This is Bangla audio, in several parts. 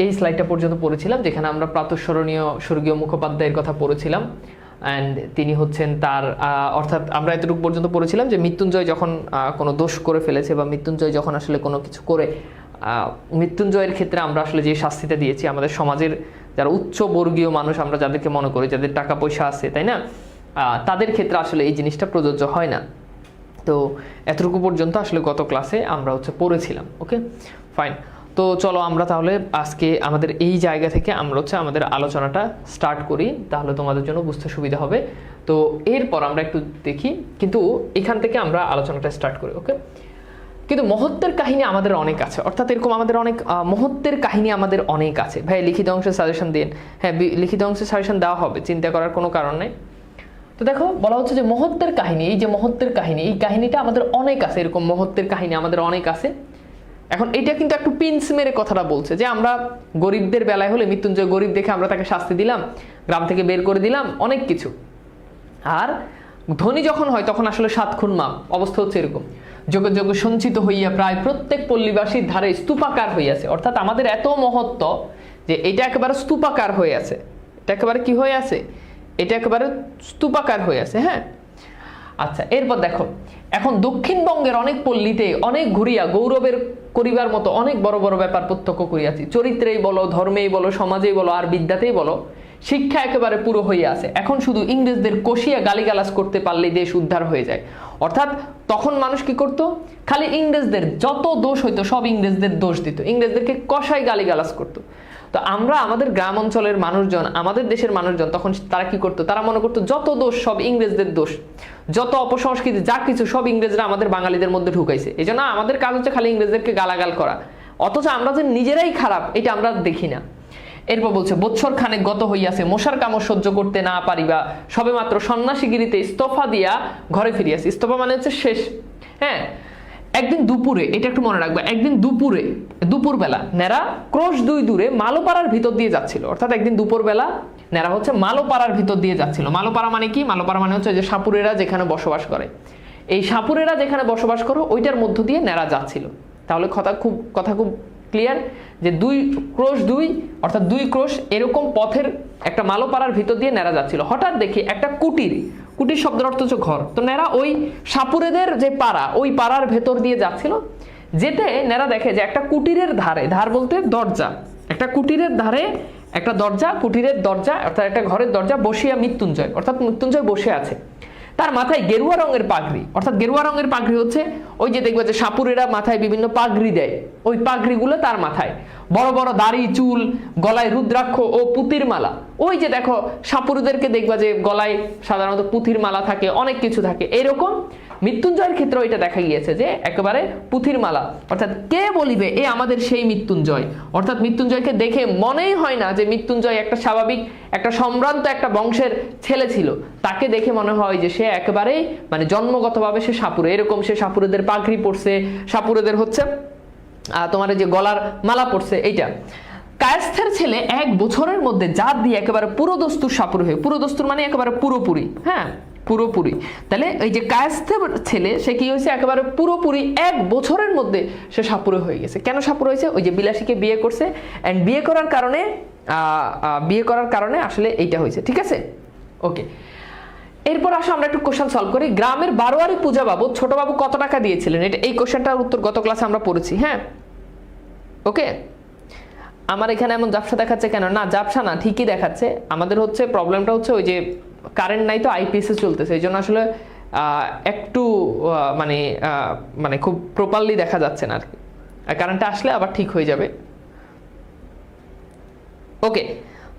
এই স্লাইডটা পর্যন্ত পড়েছিলাম, যেখানে আমরা প্রাতঃস্মরণীয় স্বর্গীয় মুখোপাধ্যায়ের কথা পড়েছিলাম। অ্যান্ড তিনি হচ্ছেন তার অর্থাৎ আমরা এতটুকু পর্যন্ত পড়েছিলাম যে মৃত্যুঞ্জয় যখন কোনো দোষ করে ফেলেছে বা মৃত্যুঞ্জয় যখন আসলে কোনো কিছু করে, মৃত্যুঞ্জয়ের ক্ষেত্রে আমরা আসলে যে শাস্তিটা দিয়েছি, আমাদের সমাজের যারা উচ্চ বর্গীয় মানুষ আমরা যাদেরকে মনে করি, যাদের টাকা পয়সা আছে, তাই না, তাদের ক্ষেত্রে আসলে এই জিনিসটা প্রযোজ্য হয় না। তো এতটুকু পর্যন্ত আসলে গত ক্লাসে আমরা পড়েছিলাম। ওকে, ফাইন। তো চলো আমরা তাহলে আজকে আমাদের এই জায়গা থেকে আমরা আমাদের আলোচনাটা স্টার্ট করি, তাহলে তোমাদের জন্য বুঝতে সুবিধা হবে। তো এরপর আমরা একটু দেখি, কিন্তু এখান থেকে আমরা আলোচনাটা স্টার্ট করি। ওকে, কিন্তু মহত্বের কাহিনী আমাদের অনেক আছে, অর্থাৎ এরকম আমাদের অনেক মহত্বের কাহিনী আমাদের অনেক আছে। ভাই লিখিত অংশে সাজেশন দিন। হ্যাঁ, লিখিত অংশে সাজেশন দেওয়া হবে, চিন্তা করার কোনো কারণ নেই। তো দেখো, বলা হচ্ছে যে মহত্বের কাহিনী, এই যে মহত্বের কাহিনী, এই কাহিনীটা আমাদের অনেক আছে, এরকম মহত্বের কাহিনী আমাদের অনেক আছে। এখন এটা কিন্তু একটু পিন্স মেরে কথাটা বলছে যে আমরা গরিবদের বেলায় হলে মৃত্যুঞ্জয় গরিব দেখে আমরা তাকে শাস্তি দিলাম, গ্রাম থেকে বের করে দিলাম, অনেক কিছু। আর ধনী যখন হয় তখন আসলে 7 খুন মাপ, অবস্থা হচ্ছে এরকম। যোগে যোগে সঞ্চিত হইয়া প্রায় প্রত্যেক পল্লীবাসীর ধারে স্তূপাকার হইয়াছে, অর্থাৎ আমাদের এত মহত্ব যে এটা একেবারে স্তূপাকার হয়ে আছে। এটা একেবারে কি হয়ে আছে? এটা একেবারে স্তূপাকার হয়ে আছে। হ্যাঁ, আচ্ছা, এরপর দেখো, এখন দক্ষিণবঙ্গের অনেক পল্লীতে অনেক ঘুরিয়া গৌরবের করিবার মতো অনেক বড় বড় ব্যাপার প্রত্যক্ষ করিয়াছি। চরিত্রেই বলো, ধর্মেই বলো, সমাজেই বলো, আর বিদ্যাতেই বলো, শিক্ষা একেবারে পুরো হইয়া আছে। এখন শুধু ইংরেজদের কষিয়া গালিগালাজ করতে পারলেই দেশ উদ্ধার হয়ে যায়। অর্থাৎ তখন মানুষ কি করতো? খালি ইংরেজদের যত দোষ হইতো সব ইংরেজদের দোষ দিত, ইংরেজদেরকে কষায় গালিগালাজ করতো। তো আমরা আমাদের গ্রাম অঞ্চলের মানুষজন, আমাদের দেশের মানুষজন তখন তারা কি করতো? তারা মনে করতো যত দোষ সব ইংরেজদের দোষ, যত অপসংস্কৃতি যা কিছু সব ইংরেজরা আমাদের বাঙালিদের মধ্যে ঢুকাইছে। এই জন্য আমাদের কাজ হচ্ছে খালি ইংরেজদেরকে গালাগাল করা, অথচ আমরা যে নিজেরাই খারাপ এটা আমরা দেখি না। এরপর বলছে, বৎসর খানেক গত হইয়াছে, মশার কামড় সহ্য করতে না পারিবা সবে মাত্র সন্ন্যাসীগিরিতে ইস্তফা দিয়া ঘরে ফিরিয়াছি। ইস্তফা মানে হচ্ছে শেষ। হ্যাঁ, একদিন দুপুরে, এটা একটু মনে রাখবে, একদিন দুপুরবেলা নেরা ক্রোশ 2 দূরে মালোপাড়ার ভিতর দিয়ে যাচ্ছিল। অর্থাৎ একদিন দুপুরবেলা নেরা মালোপাড়ার ভিতর দিয়ে যাচ্ছিল। মালোপাড়া মানে কি? মালোপাড়া মানে হচ্ছে যে সাপুরেরা যেখানে বসবাস করে, এই সাপুরেরা যেখানে বসবাস করে ওইটার মধ্য দিয়ে নেরা যাচ্ছিল। তাহলে কথা খুব ক্লিয়ার যে 2 ক্রোশ 2 অর্থাৎ 2 ক্রোশ এরকম পথের একটা মালোপাড়ার ভিতর দিয়ে নেরা যাচ্ছিল। হঠাৎ দেখি একটা কুটির শব্দের অর্থ হচ্ছে ঘর। তো নেরা ওই সাপুরেদের যে পাড়া, ওই পাড়ার ভেতর দিয়ে যাচ্ছিল। যেতে নেরা দেখে যে একটা কুটিরের ধারে, ধার বলতে দরজা, একটা কুটিরের ধারে একটা দরজা, কুটিরের দরজা অর্থাৎ একটা ঘরের দরজা, বসিয়া মৃত্যুঞ্জয়, অর্থাৎ মৃত্যুঞ্জয় বসে আছে। তার মাথায় গেরুয়া রঙের পাগড়ি, অর্থাৎ গেরুয়া রঙের পাগড়ি হচ্ছে ওই যে দেখবে যে সাপুরেরা মাথায় বিভিন্ন পাগড়ি দেয়, ওই পাগড়িগুলো তার মাথায়, বড় বড় দাড়ি চুল, গলায় রুদ্রাক্ষ ও পুতির মালা। ওই যে দেখো সাপুরুদেরকে দেখবা যে গলায় সাধারণত পুঁথির মালা থাকে, অনেক কিছু থাকে, এরকম মৃত্যুঞ্জয়ের ক্ষেত্রে ওইটা দেখা গিয়েছে যে একেবারে পুঁথির মালা। অর্থাৎ কে বলিবে এ আমাদের সেই মৃত্যুঞ্জয়? অর্থাৎ মৃত্যুঞ্জয়কে দেখে মনেই হয় না যে মৃত্যুঞ্জয় একটা স্বাভাবিক, একটা সম্ভ্রান্ত একটা বংশের ছেলে ছিল। তাকে দেখে মনে হয় যে সে একেবারেই মানে জন্মগতভাবে সে সাপুরে, এরকম সে সাপুরেদের পাগড়ি পরছে, সাপুরেদের তোমার যে গলার মালা পরছে। এইটা কায়স্থের ছেলে 1 বছরের মধ্যে জাত দিয়ে একেবারে পুরোদস্তুর সাপুরে হয়ে, পুরোদস্তুর মানে একেবারে পুরোপুরি, হ্যাঁ পুরোপুরি। তাহলে এই যে কায়স্থের ছেলে সে কি হয়েছে? একেবারে পুরোপুরি 1 বছরের মধ্যে সে সাপুরে হয়ে গেছে। কেন সাপুরে হয়েছে? ওই যে বিলাসীকে বিয়ে করছে, এন্ড বিয়ে করার কারণে আসলে এইটা হয়েছে। ঠিক আছে, ওকে। এরপর আসো আমরা একটু কোশ্চেন সলভ করি। গ্রামের বারোয়ারি পূজা বাবদ ছোট বাবু কত টাকা দিয়েছিলেন? এই কোশ্চেনটার উত্তর গত ক্লাসে আমরা পড়েছি। হ্যাঁ, ওকে। আমার এখানে এমন ঝাপসা দেখাচ্ছে কেন? না, ঝাপসা না, ঠিকই দেখাচ্ছে। আমাদের প্রবলেমটা হচ্ছে ওই যে কারেন্ট নাই তো, আইপিএসে চলতেছে, এই জন্য আসলে একটু মানে খুব প্রপারলি দেখা যাচ্ছে না আর কি। কারেন্টটা আসলে আবার ঠিক হয়ে যাবে। ওকে,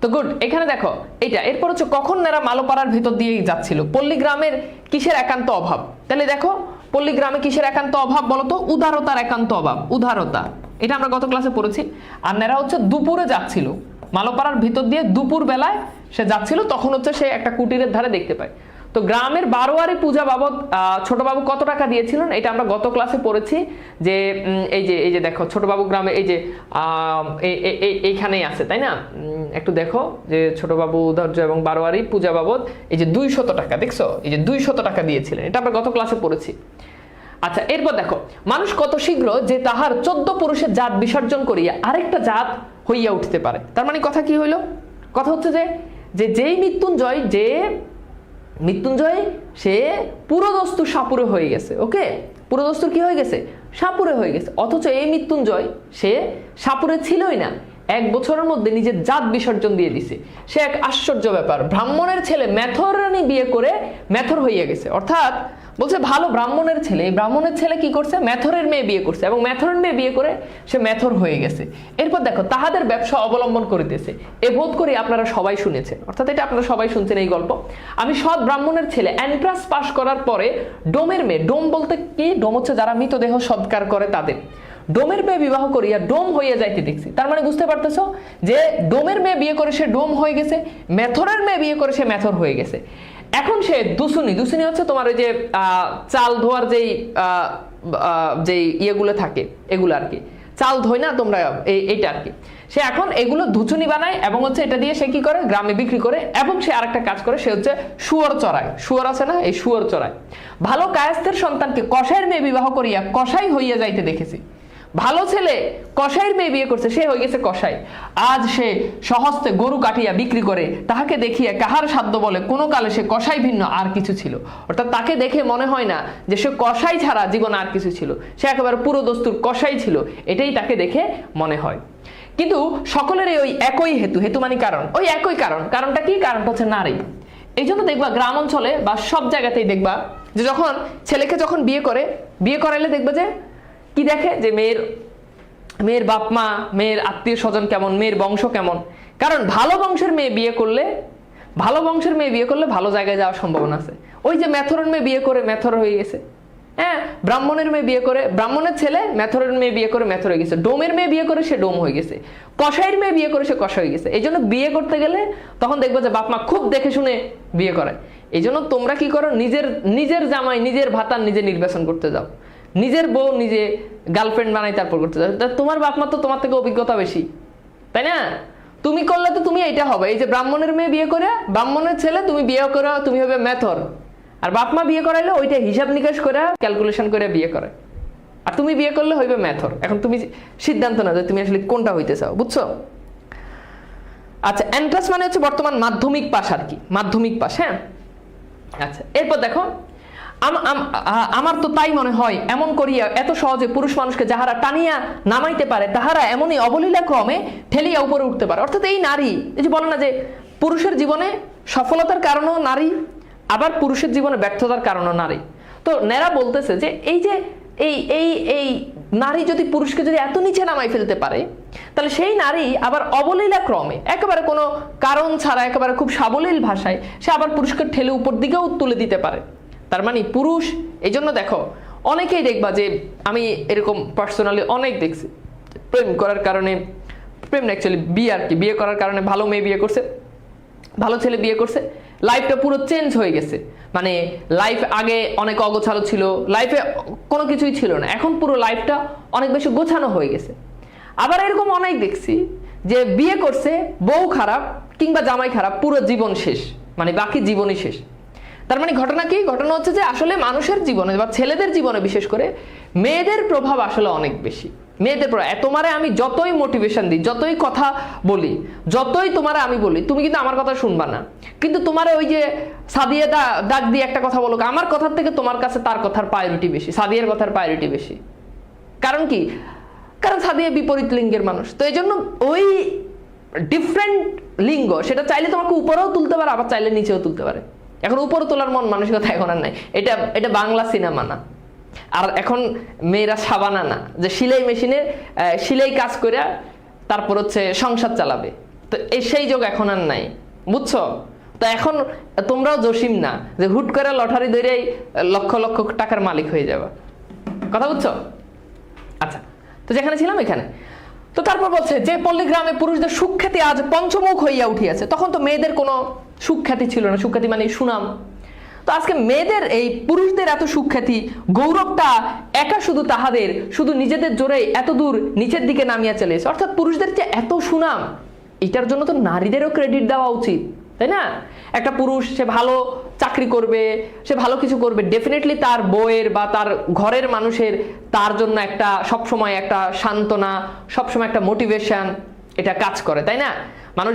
তো গুড। এখানে দেখো এইটা, এরপর কখন নেরা মালোপাড়ার ভিতর দিয়ে যাচ্ছিল? পল্লীগ্রামের কিসের একান্ত অভাব? তাহলে দেখো পল্লীগ্রামে কিসের একান্ত অভাব বলতো? উদারতার একান্ত অভাব, উদারতা। এটা আমরা গত ক্লাসে পড়েছি। আর নেরা দুপুরে যাচ্ছিল মালোপাড়ার ভিতর দিয়ে, দুপুর বেলায় সে যাচ্ছিল, তখন সে একটা কুটিরের ধারে দেখতে পায়। তো গ্রামের বারোয়ারি পূজা বাবদ ছোটবাবু কত টাকা দিয়েছিলেন? এটা আমরা গত ক্লাসে পড়েছি যে এই যে দেখো ছোটবাবু গ্রামে এই যে এইখানেই আছে, তাই না? একটু দেখো যে ছোটবাবু উদার্য এবং বারোয়ারি পূজা বাবদ এই যে 200 টাকা, দেখছো? এই যে 200 টাকা দিয়েছিলেন, এটা আমরা গত ক্লাসে পড়েছি। আচ্ছা, এরপর দেখো, মানুষ কত শীঘ্র যে তাহার 14 পুরুষের জাত বিসর্জন করিয়া আরেকটা জাত হইয়া উঠতে পারে। তার মানে কথা কি হইল? কথা হচ্ছে যে যেই মৃত্যুঞ্জয় সে পুরোদস্তু সাপুরে হয়ে গেছে। ওকে, পুরোদস্তুর কি হয়ে গেছে? সাপুরে হয়ে গেছে। অথচ এই মৃত্যুঞ্জয় সে সাপুরে ছিলই না, 1 বছরের মধ্যে নিজের জাত বিসর্জন দিয়ে দিছে। সে এক আশ্চর্য ব্যাপার, ব্রাহ্মণের ছেলে মেথরানি বিয়ে করে মেথর হইয়া গেছে। অর্থাৎ বলছে ভালো ব্রাহ্মণের ছেলে, এই ব্রাহ্মণের ছেলে কি করছে? মেথরের মেয়ে বিয়ে করছে এবং মেথরের মেয়ে বিয়ে করে সে মেথর হয়ে গেছে। এরপর দেখো তাহাদের ব্যবসা অবলম্বন করিতেছে, এ বোধ করি আপনারা সবাই শুনেছেন, অর্থাৎ এটা আপনারা সবাই শুনছেন এই গল্প। আমি সৎ ব্রাহ্মণের ছেলে এন্ট্রান্স পাস করার পরে ডোমের মেয়ে, ডোম বলতে কি? ডোম হচ্ছে যারা মৃতদেহ সৎকার করে তাদের, ডোমের মেয়ে বিবাহ করিয়া ডোম হইয়া যাইতে দেখছি। তার মানে বুঝতে পারতেছো যে ডোমের মেয়ে বিয়ে করে সে ডোম হয়ে গেছে, মেথরের মেয়ে বিয়ে করে সে মেথর হয়ে গেছে। এখন সে দুসুনি হচ্ছে তোমার ওই যে চাল ধোয়ার যেই ইয়েগুলো থাকে এগুলো আর কি, চাল ধোয় না তোমরা, এইটা আর কি। সে এখন এগুলো ধুচুনি বানায় এবং হচ্ছে এটা দিয়ে সে কি করে? গ্রামে বিক্রি করে। এবং সে আরেকটা কাজ করে, সে হচ্ছে শুয়োর চড়ায়। শুয়োর আছে না, এই শুয়োর চড়ায়। ভালো কায়স্থের সন্তানকে কসাইয়ের মেয়ে বিবাহ করিয়া কসাই হইয়া যাইতে দেখেছি। ভালো ছেলে কসাইয়ের মেয়ে বিয়ে করছে, সে হয়ে গেছে কসাই। আজ সে সহস্তে গরু কাটিয়া বিক্রি করে, তাহাকে দেখিয়া কাহার সাধ্য বলে কোনো কালে সে কসাই ভিন্ন আর কিছু ছিল। অর্থাৎ তাকে দেখে মনে হয় না যে সে কসাই ছাড়া জীবনে আর কিছু ছিল, সে একেবারে পুরো দস্তুর কসাই ছিল, এটাই তাকে দেখে মনে হয়। কিন্তু সকলের ওই একই হেতু মানে কারণ, ওই একই কারণটা কি? কারণটা হচ্ছে নারী। এই জন্য দেখবা গ্রাম অঞ্চলে বা সব জায়গাতেই দেখবা যে যখন ছেলেকে যখন বিয়ে করাইলে দেখবা যে কি দেখে, যে মেয়ের বাপ মা, মেয়ের আত্মীয় স্বজন কেমন, মেয়ের বংশ কেমন। কারণ ভালো বংশের মেয়ে বিয়ে করলে ভালো জায়গায় যাওয়ার সম্ভাবনা আছে। ওই যে মেথরের মেয়ে বিয়ে করে মেথর হয়ে গেছে, হ্যাঁ, ব্রাহ্মণের মেয়ে বিয়ে করে, ব্রাহ্মণের ছেলে মেথরের মেয়ে বিয়ে করে মেথর হয়ে গেছে, ডোমের মেয়ে বিয়ে করে সে ডোম হয়ে গেছে, কসাইয়ের মেয়ে বিয়ে করে সে কষা হয়ে গেছে। এই জন্য বিয়ে করতে গেলে তখন দেখবো যে বাপ মা খুব দেখে শুনে বিয়ে করে। এই জন্য তোমরা কি করো? নিজের জামাই, নিজের ভাতার নিজে নির্বাচন করতে যাও, নিজের বউ নিজে গার্লফ্রেন্ড বানাই তারপর করতে যাও। তোমার বাপ মা তো তোমার থেকে অভিজ্ঞতা বেশি, তাই না? তুমি করলে তো তুমি এইটা হবে, এই যে ব্রাহ্মণের মেয়ে বিয়ে করে, ব্রাহ্মণের ছেলে তুমি বিয়ে করো, তুমি হবে মেথর। আর বাপ মা বিয়ে করাইলে ওইটা হিসাব নিকাশ করে ক্যালকুলেশন করে বিয়ে করে, আর তুমি বিয়ে করলে হইবে মেথর। এখন তুমি সিদ্ধান্ত না যে তুমি আসলে কোনটা হইতে চাও, বুঝছো? আচ্ছা, এন্ট্রান্স মানে হচ্ছে বর্তমান মাধ্যমিক পাস আর কি, মাধ্যমিক পাস। হ্যাঁ, আচ্ছা, এরপর দেখো আমার তো তাই মনে হয়, এমন করিয়া এত সহজে পুরুষ মানুষকে যাহারা টানিয়া নামাইতে পারে, তাহারা এমনই অবলীলা ক্রমে ঠেলিয়া উপরে উঠতে পারে। অর্থাৎ এই নারী, এই যে বলে না যে পুরুষের জীবনে সফলতার কারণও নারী, আবার পুরুষের জীবনে ব্যর্থতার কারণও নারী। তো নেরা বলতেছে যে এই যে এই নারী যদি পুরুষকে যদি এত নিচে নামাই ফেলতে পারে, তাহলে সেই নারী আবার অবলীলা ক্রমে একেবারে কোনো কারণ ছাড়া একেবারে খুব সাবলীল ভাষায় সে আবার পুরুষকে ঠেলে উপর দিকেও তুলে দিতে পারে। তার মানে পুরুষ, এই জন্য দেখো অনেকেই দেখবা যে আমি এরকম পার্সোনালি অনেক দেখছি, প্রেম করার কারণে, প্রেম অ্যাকচুয়ালি বিয়ে আর কি, বিয়ে করার কারণে ভালো মেয়ে বিয়ে করছে, ভালো ছেলে বিয়ে করছে, লাইফটা পুরো চেঞ্জ হয়ে গেছে। মানে লাইফ আগে অনেক অগোছালো ছিল, লাইফে কোনো কিছুই ছিল না, এখন পুরো লাইফটা অনেক বেশি গোছানো হয়ে গেছে। আবার এরকম অনেক দেখছি যে বিয়ে করছে, বউ খারাপ কিংবা জামাই খারাপ, পুরো জীবন শেষ, মানে বাকি জীবনই শেষ। তার মানে ঘটনা কি? ঘটনা হচ্ছে যে আসলে মানুষের জীবনে বা ছেলেদের জীবনে বিশেষ করে মেয়েদের প্রভাব আসলে অনেক বেশি। মেয়েদের প্রভাব, তোমারে আমি যতই মোটিভেশন দিই, যতই কথা বলি, যতই তোমারে আমি বলি, তুমি কিন্তু আমার কথা শুনবা না। কিন্তু তোমার ওই যে সাদিয়া ডাক দিয়ে একটা কথা বলো, আমার কথার থেকে তোমার কাছে তার কথার প্রায়োরিটি বেশি, সাদিয়ার কথার প্রায়োরিটি বেশি। কারণ কি? কারণ সাদিয়া বিপরীত লিঙ্গের মানুষ। তো এই জন্য ওই ডিফারেন্ট লিঙ্গ, সেটা চাইলে তোমাকে উপরেও তুলতে পারে, আবার চাইলে নিচেও তুলতে পারে। এখন উপরে তোলার মন মানসিকতা এখন আর নাই। এটা বাংলা সিনেমা না, আর এখন মেয়েরা সাবানা না যে সেলাই মেশিনে সেলাই কাজ করে তারপর হচ্ছে সংসার চালাবে। তো সেই যোগ এখন আর নাই, বুঝছো? তো এখন তোমরাও জসিম না যে হুট করে লটারি ধরেই লক্ষ লক্ষ টাকার মালিক হয়ে যাবে, কথা বুঝছো? আচ্ছা, তো যেখানে ছিলাম এখানে, তো তারপর বলছে যে পল্লী গ্রামে পুরুষদের সুখ্যাতি আজ পঞ্চমুখ হইয়া উঠিয়াছে। তখন তো মেয়েদের কোনো সুখ্যাতি ছিল না, সুখ্যাতি মানে সুনাম। তো আজকে মেয়েদের, এই পুরুষদের এত সুখ্যাতি, গৌরবটা একা শুধু তাহাদের, শুধু নিজেদের জোরে এত দূর নিচের দিকে নামিয়া চলে এসে। অর্থাৎ পুরুষদের যে এত সুনাম, এটার জন্য তো নারীদেরও ক্রেডিট দেওয়া উচিত, তাই না? একটা পুরুষ সে ভালো চাকরি করবে, সে ভালো কিছু করবে, ডেফিনেটলি তার বউয়ের বা তার ঘরের মানুষের তার জন্য একটা সবসময় একটা সান্ত্বনা, সবসময় একটা মোটিভেশন, এটা কাজ করে, তাই না? মানুষ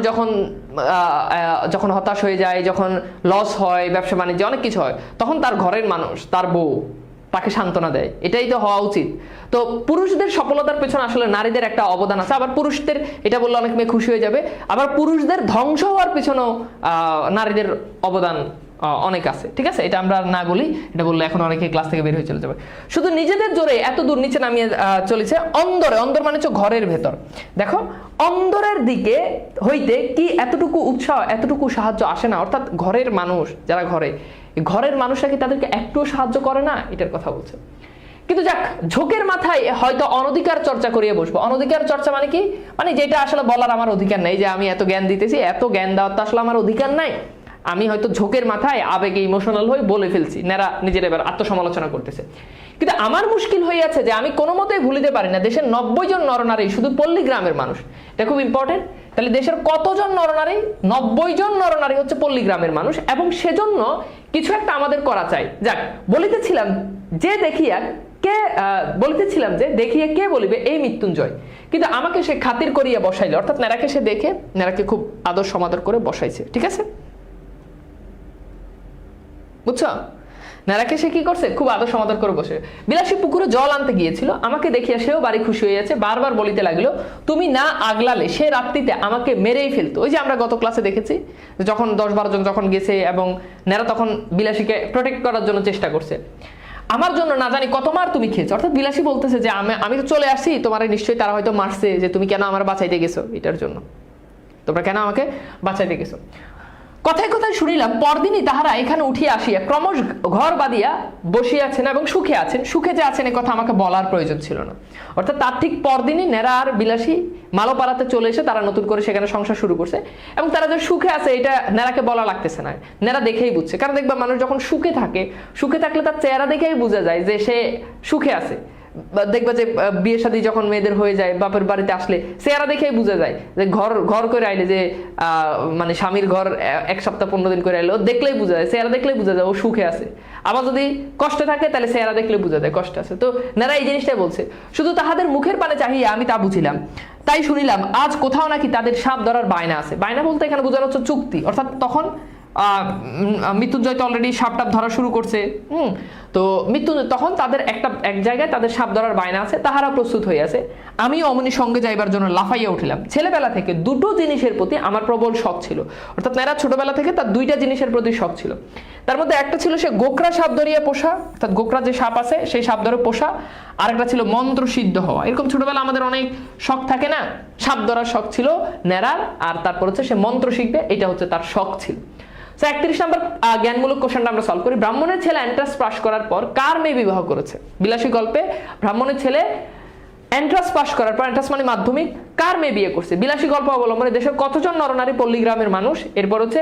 যখন হতাশ হয়ে যায়, যখন লস হয়, ব্যবসা বাণিজ্যে অনেক কিছু হয়, তখন তার ঘরের মানুষ, তার বউ তাকে সান্ত্বনা দেয়। এটাই তো হওয়া উচিত। তো পুরুষদের সফলতার পেছনে আসলে নারীদের একটা অবদান আছে। আবার পুরুষদের, এটা বললে অনেক মেয়ে খুশি হয়ে যাবে, আবার পুরুষদের ধ্বংস হওয়ার পেছনেও নারীদের অবদান অনেক আছে। ঠিক আছে, এটা আমরা না বলি, এটা বললে এখন অনেকে ক্লাস থেকে বের হয়ে চলে যাবে। শুধু নিজেদের জোরে এত দূর নিচে নামিয়ে চলেছে। অন্দরে, অন্দর মানে হচ্ছে ঘরের ভেতর। দেখো, অন্দরের দিকে হইতে কি এতটুকু উৎসাহ, এতটুকু সাহায্য আসে না? অর্থাৎ ঘরের মানুষ যারা ঘরের মানুষরা কি তাদেরকে একটুও সাহায্য করে না? এটার কথা বলছে। কিন্তু যাক, ঝোঁকের মাথায় হয়তো অনধিকার চর্চা করিয়ে বসবো। অনধিকার চর্চা মানে কি? মানে যেটা আসলে বলার আমার অধিকার নাই, যে আমি এত জ্ঞান দিতেছি, এত জ্ঞান দেওয়ার তো আসলে আমার অধিকার নাই। আমি হয়তো ঝোঁকের মাথায় আবেগে ইমোশনাল হয়ে বলে ফেলছি। নেরা নিজের এবার আত্মসমালোচনা করতেছে। কিন্তু আমার মুশকিল হয়ে আছে যে আমি কোনো মতেই ভুলিতে পারি না দেশের 90 জন নরনারী শুধু পল্লী গ্রামের মানুষ। এটা খুব ইম্পর্টেন্ট। তাহলে দেশের কতজন নরনারী? 90 জন নরনারী হচ্ছে পল্লী গ্রামের মানুষ, এবং সেজন্য কিছু একটা আমাদের করা চাই। যাক, বলিতেছিলাম যে দেখিয়া কে বলিবে এই মৃত্যুঞ্জয়, কিন্তু আমাকে সে খাতির করিয়া বসাইলে, অর্থাৎ নেরাকে সে দেখে নেরাকে খুব আদর সমাদর করে বসাইছে। ঠিক আছে, বুঝছো? নেরাকে সে কি করছে? খুব আদর সমাদর করে বসে। বিলাসী পুকুরে জল আনতে গিয়েছিল, আমাকে দেখিয়া সেও বাড়ি খুশি হয়ে যাচ্ছে। বারবার বলিতে লাগলো, তুমি না আগলালে সে রাত্রিতে আমাকে মেরেই ফেলতো। ওই যে আমরা গত ক্লাসে দেখেছি, যখন 10-12 জন যখন গেছে এবং নেরা তখন বিলাসীকে প্রোটেক্ট করার জন্য চেষ্টা করছে। আমার জন্য না জানি কত মার তুমি খেয়েছো। অর্থাৎ বিলাসী বলতেছে যে আমি তো চলে আসছি, তোমার নিশ্চয়ই তারা হয়তো মারছে, যে তুমি কেন আমার বাঁচাইতে গেছো, এটার জন্য তোমরা কেন আমাকে বাঁচাইতে গেছো। কথায় কথায় শুনিলাম পরদিনই তাহারা এখানে উঠিয়া আসিয়া ক্রমশ ঘর বাঁধিয়া বসিয়াছেন এবং সুখে আছেন। সুখে যে আছেন এ কথা আমাকে বলার প্রয়োজন ছিল না। অর্থাৎ তার ঠিক পরদিনই নেরা আর বিলাসী মালোপাড়াতে চলে এসে তারা নতুন করে সেখানে সংসার শুরু করছে, এবং তারা যে সুখে আছে এটা নেরাকে বলা লাগতেছে না, নেরা দেখেই বুঝছে। কারণ দেখবা মানুষ যখন সুখে থাকলে তার চেহারা দেখেই বোঝা যায় যে সে সুখে আছে। দেখবা যে বিয়ে শাদী যখন মেয়েদের হয়ে যায়, বাপের বাড়িতে আসলে চেহারা দেখেই বোঝা যায় যে ঘর করে আইলে, যে মানে স্বামীর ঘর 1 সপ্তাহ 15 দিন করে আইলে, দেখলেই বোঝা যায়, চেহারা দেখলেই বোঝা যায় ও সুখে আছে। আবার যদি কষ্টে থাকে তাহলে চেহারা দেখলে বোঝা যায় কষ্ট আছে। তো নেরা এই জিনিসটাই বলছে। শুধু তাহাদের মুখের পানে চাহিয়া আমি তা বুঝিলাম। তাই শুনিলাম আজ কোথাও নাকি তাদের সাপ ধরার বায়না আছে। বায়না বলতে এখানে বোঝানো হচ্ছে চুক্তি। অর্থাৎ তখন মৃত্যুঞ্জয় তো অলরেডি সাপটাপ ধরা শুরু করছে। তো মৃত্যুঞ্জয় তখন তাদের এক জায়গায় তাদের সাপ ধরার বায়না আছে, তাহারা প্রস্তুত হয়ে আছে। আমিও অমনি সঙ্গে যাইবার জন্য লাফাইয়া উঠিলাম। ছেলেবেলা থেকে দুটো জিনিসের প্রতি আমার প্রবল শখ ছিল। অর্থাৎ নেরা ছোটবেলা থেকে তার 2টা জিনিসের প্রতি শখ ছিল। তার মধ্যে একটা ছিল সে গোকরা সাপ ধরিয়া পোষা, অর্থাৎ গোকরা যে সাপ আছে সেই সাপ ধরে পোষা, আর একটা ছিল মন্ত্র সিদ্ধ হওয়া। এরকম ছোটবেলা আমাদের অনেক শখ থাকে না? সাপ ধরার শখ ছিল নেরার, আর তারপর হচ্ছে সে মন্ত্র শিখবে, এটা হচ্ছে তার শখ ছিল। 31 নম্বর জ্ঞানমূলক কোশ্চেনটা আমরা সলভ করি। ব্রাহ্মণের ছেলে এন্ট্রান্স পাস করার পর কার মেয়ে বিবাহ করেছে? বিলাসী গল্পে ব্রাহ্মণের ছেলে এন্ট্রান্স পাস করার পর, এন্ট্রান্স মানে মাধ্যমিক, কার মেয়ে বিয়ে করছে? বিলাসী গল্প অবলম্বনে দেশের কতজন নরনারী পল্লী গ্রামের মানুষ? এরপর হচ্ছে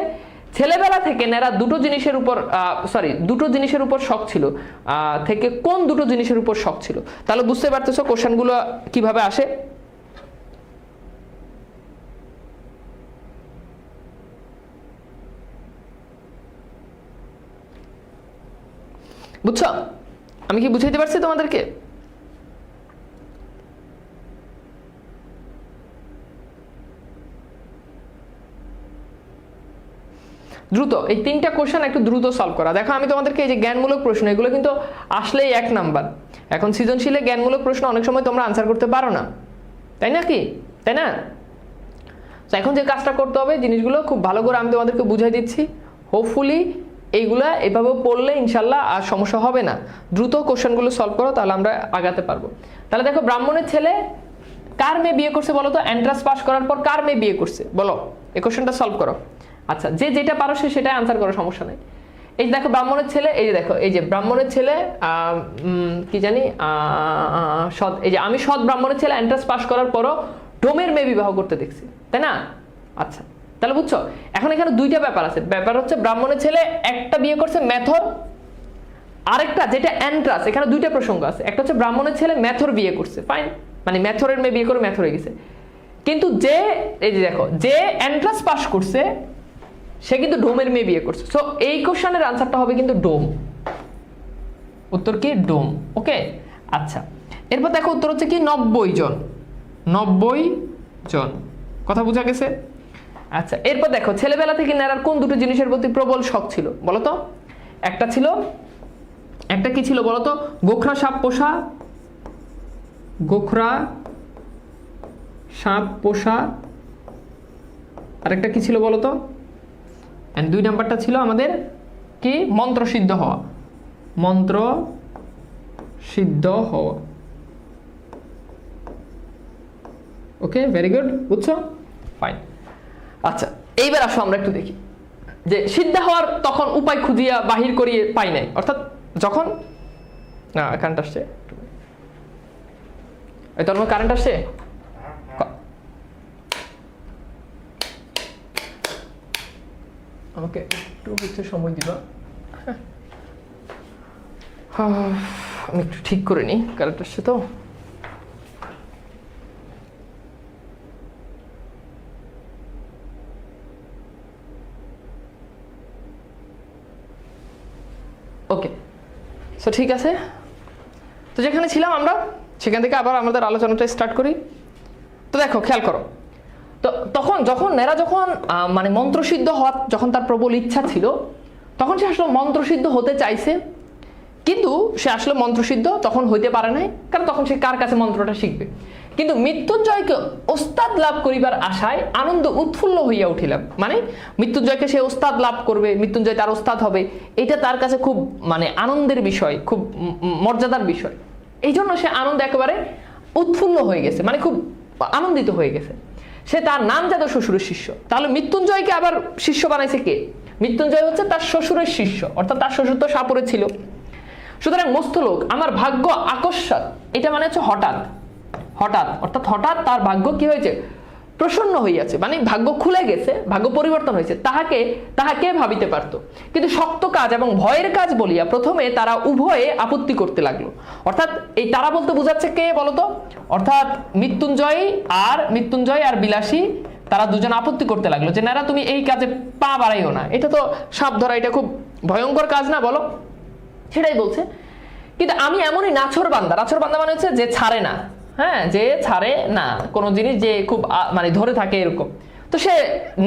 ছেলেবেলা থেকে নেরা দুটো জিনিসের উপর শখ ছিল, থেকে কোন দুটো জিনিসের উপর শখ ছিল? তাহলে বুঝতে পারতেছো কোশ্চেনগুলো কিভাবে আসে। বুঝছো? আমি কি বুঝাইতে পারছি তোমাদেরকে? দ্রুত এই 3টা কোশ্চেন একটু দ্রুত সলভ করা। দেখো আমি তোমাদেরকে এই যে জ্ঞানমূলক প্রশ্ন, এগুলো কিন্তু আসলেই 1 নাম্বার। এখন সৃজনশীলে জ্ঞানমূলক প্রশ্ন অনেক সময় তোমরা আনসার করতে পারো না, তাই না? তাই না? তো এখন যে কাজটা করতে হবে, জিনিসগুলো খুব ভালো করে আমি তোমাদেরকে বুঝাই দিচ্ছি। হোপফুলি এইগুলা এভাবে পড়লে ইনশাল্লাহ আর সমস্যা হবে না। দ্রুত কোশ্চেনগুলো সলভ করো, তাহলে আমরা আগাতে পারবো। তাহলে দেখো, ব্রাহ্মণের ছেলে কার মেয়ে বিয়ে করছে বলো তো? এন্ট্রান্স পাস করার পর কার মেয়ে বিয়ে করছে বলো? এই কোশ্চেনটা সলভ করো। আচ্ছা, যে যেটা পারো সে সেটাই আনসার করো, সমস্যা নেই। এই দেখো ব্রাহ্মণের ছেলে, এই যে দেখো, এই যে ব্রাহ্মণের ছেলে কি জানি এই যে আমি সৎ ব্রাহ্মণের ছেলে এন্ট্রান্স পাস করার পরও ডোমের মেয়ে বিবাহ করতে দেখছি, তাই না? আচ্ছা, তাহলে বুঝছো? এখন এখানে 2টা ব্যাপার আছে। ব্যাপার হচ্ছে ব্রাহ্মণের ছেলে একটা বিয়ে করছে মেথর, আরেকটা যেটা এন্ট্রান্স। এখানে 2টা প্রসঙ্গ আছে। একটা হচ্ছে ব্রাহ্মণের ছেলে মেথর বিয়ে করছে, ফাইন, মানে মেথরের মেয়ে বিয়ে করে মেথর হয়ে গেছে। কিন্তু যে এই যে দেখো, যে এন্ট্রান্স পাস করছে সে কিন্তু ডোমের মেয়ে বিয়ে করছে। সো এই কোশ্চেনের আনসারটা হবে কিন্তু ডোম। উত্তর কি? ডোম। ওকে, আচ্ছা। এরপর দেখো উত্তর হচ্ছে কি? 90 জন। 90 জন। কথা বোঝা গেছে? আচ্ছা, এরপর দেখো ছেলেবেলা থেকে ন্যাড়ার কোন দুটো জিনিসের প্রতি প্রবল শখ ছিল বলো তো? একটা কি ছিল বলো তো? গোখরা সাপ পোষা, গোখরা সাপ পোষা। আরেকটা কি ছিল বলো তো? এন্ড 2 নাম্বারটা ছিল আমাদের কি? মন্ত্র সিদ্ধ হওয়া, মন্ত্র সিদ্ধ হওয়া। ওকে, ভেরি গুড, বুঝছো? ফাইন। আচ্ছা, এইবার আসো আমরা একটু দেখি যে সিদ্ধ হওয়ার তখন উপায় খুঁজিয়া বাহির করিয়ে পাই নাই, অর্থাৎ যখন না কারেন্ট আসছে, এই তোর কারেন্ট আসছে, আমাকে একটু হচ্ছে সময় দিবা, আমি একটু ঠিক করে নিই, কারেন্ট আসছে তো। ওকে, সো ঠিক আছে, তো যেখানে ছিলাম আমরা সেখান থেকে আবার আমাদের আলোচনাটা স্টার্ট করি। তো দেখো, খেয়াল করো, তো তখন যখন ন্যাড়া যখন মানে মন্ত্রসিদ্ধ হওয়ার যখন তার প্রবল ইচ্ছা ছিল, তখন সে আসলে মন্ত্রসিদ্ধ হতে চাইছে, কিন্তু সে আসলে মন্ত্রসিদ্ধ তখন হইতে পারে নাই, কারণ তখন সে কার কাছে মন্ত্রটা শিখবে। কিন্তু মৃত্যুঞ্জয়কে ওস্তাদ লাভ করিবার আশায় আনন্দ উৎফুল্ল হইয়া উঠিলাম, মানে মৃত্যুঞ্জয়কে সে ওস্তাদ লাভ করবে, মৃত্যুঞ্জয় তার ওস্তাদ হবে, এটা তার কাছে খুব মানে আনন্দের বিষয়, খুব মর্যাদার বিষয়। এই জন্য সে আনন্দ একেবারে উৎফুল্ল হয়ে গেছে, মানে খুব আনন্দিত হয়ে গেছে। সে তার নামজাদা শ্বশুরের শিষ্য। তাহলে মৃত্যুঞ্জয়কে আবার শিষ্য বানাইছে কে? মৃত্যুঞ্জয় হচ্ছে তার শ্বশুরের শিষ্য, অর্থাৎ তার শ্বশুর তো সাপুরে ছিল। সুতরাং মস্ত লোক আমার ভাগ্য আকস্মাৎ, এটা মানে হচ্ছে হঠাৎ, হঠাৎ অর্থাৎ হঠাৎ তার ভাগ্য কি হয়েছে? প্রসন্ন হইয়াছে, মানে ভাগ্য খুলে গেছে, ভাগ্য পরিবর্তন হয়েছে। তাহাকে ভাবিতে পারত, কিন্তু শক্ত কাজ এবং ভয়ের কাজ বলিয়া প্রথমে তারা উভয়ে আপত্তি করতে লাগলো। অর্থাৎ এই তারা বলতে বোঝাচ্ছে কে বলতো? অর্থাৎ মৃত্যুঞ্জয় আর বিলাসী, তারা দুজন আপত্তি করতে লাগলো যে না, তুমি এই কাজে পা বাড়াইও না, এটা তো সাপ ধরা, এটা খুব ভয়ঙ্কর কাজ না, বলো? সেটাই বলছে। কিন্তু আমি এমনই নাছর বান্দা মানে হচ্ছে যে ছাড়ে না, হ্যাঁ, যে ছাড়ে না কোনো জিনিস, যে খুব মানে ধরে থাকে এরকম। তো সে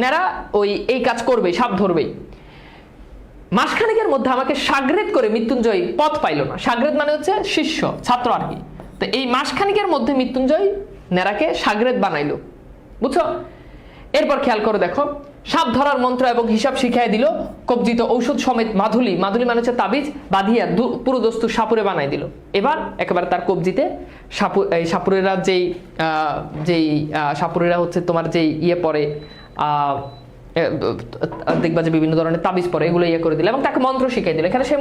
নেড়া এই কাজ করবে, সাপ ধরবেই। মাসখানেকের মধ্যে আমাকে সাগরেদ করে মৃত্যুঞ্জয় পথ পাইল না। সাগরেদ মানে হচ্ছে শিষ্য, ছাত্র আর কি। তো এই মাসখানেকের মধ্যে মৃত্যুঞ্জয় নেড়াকে সাগরেদ বানাইলো, বুঝছো? এরপর খেয়াল করে দেখো, সাপ ধরার মন্ত্র এবং হিসাব শিখাই দিল, কবজিত ঔষধ সমেত মাধুলি মানে হচ্ছে তাবিজ বাঁধিয়া পুরো দস্তু সাপুরে বানাই দিল। এবার একেবারে তার কবজিতে সাপুরেরা যেই সাপুরেরা হচ্ছে তোমার যেই পরে দেখবা যে বিভিন্ন ধরনের তাবিজ পরে, এগুলো করে দিল এবং তাকে মন্ত্র শিখাই দিল। এখানে সেই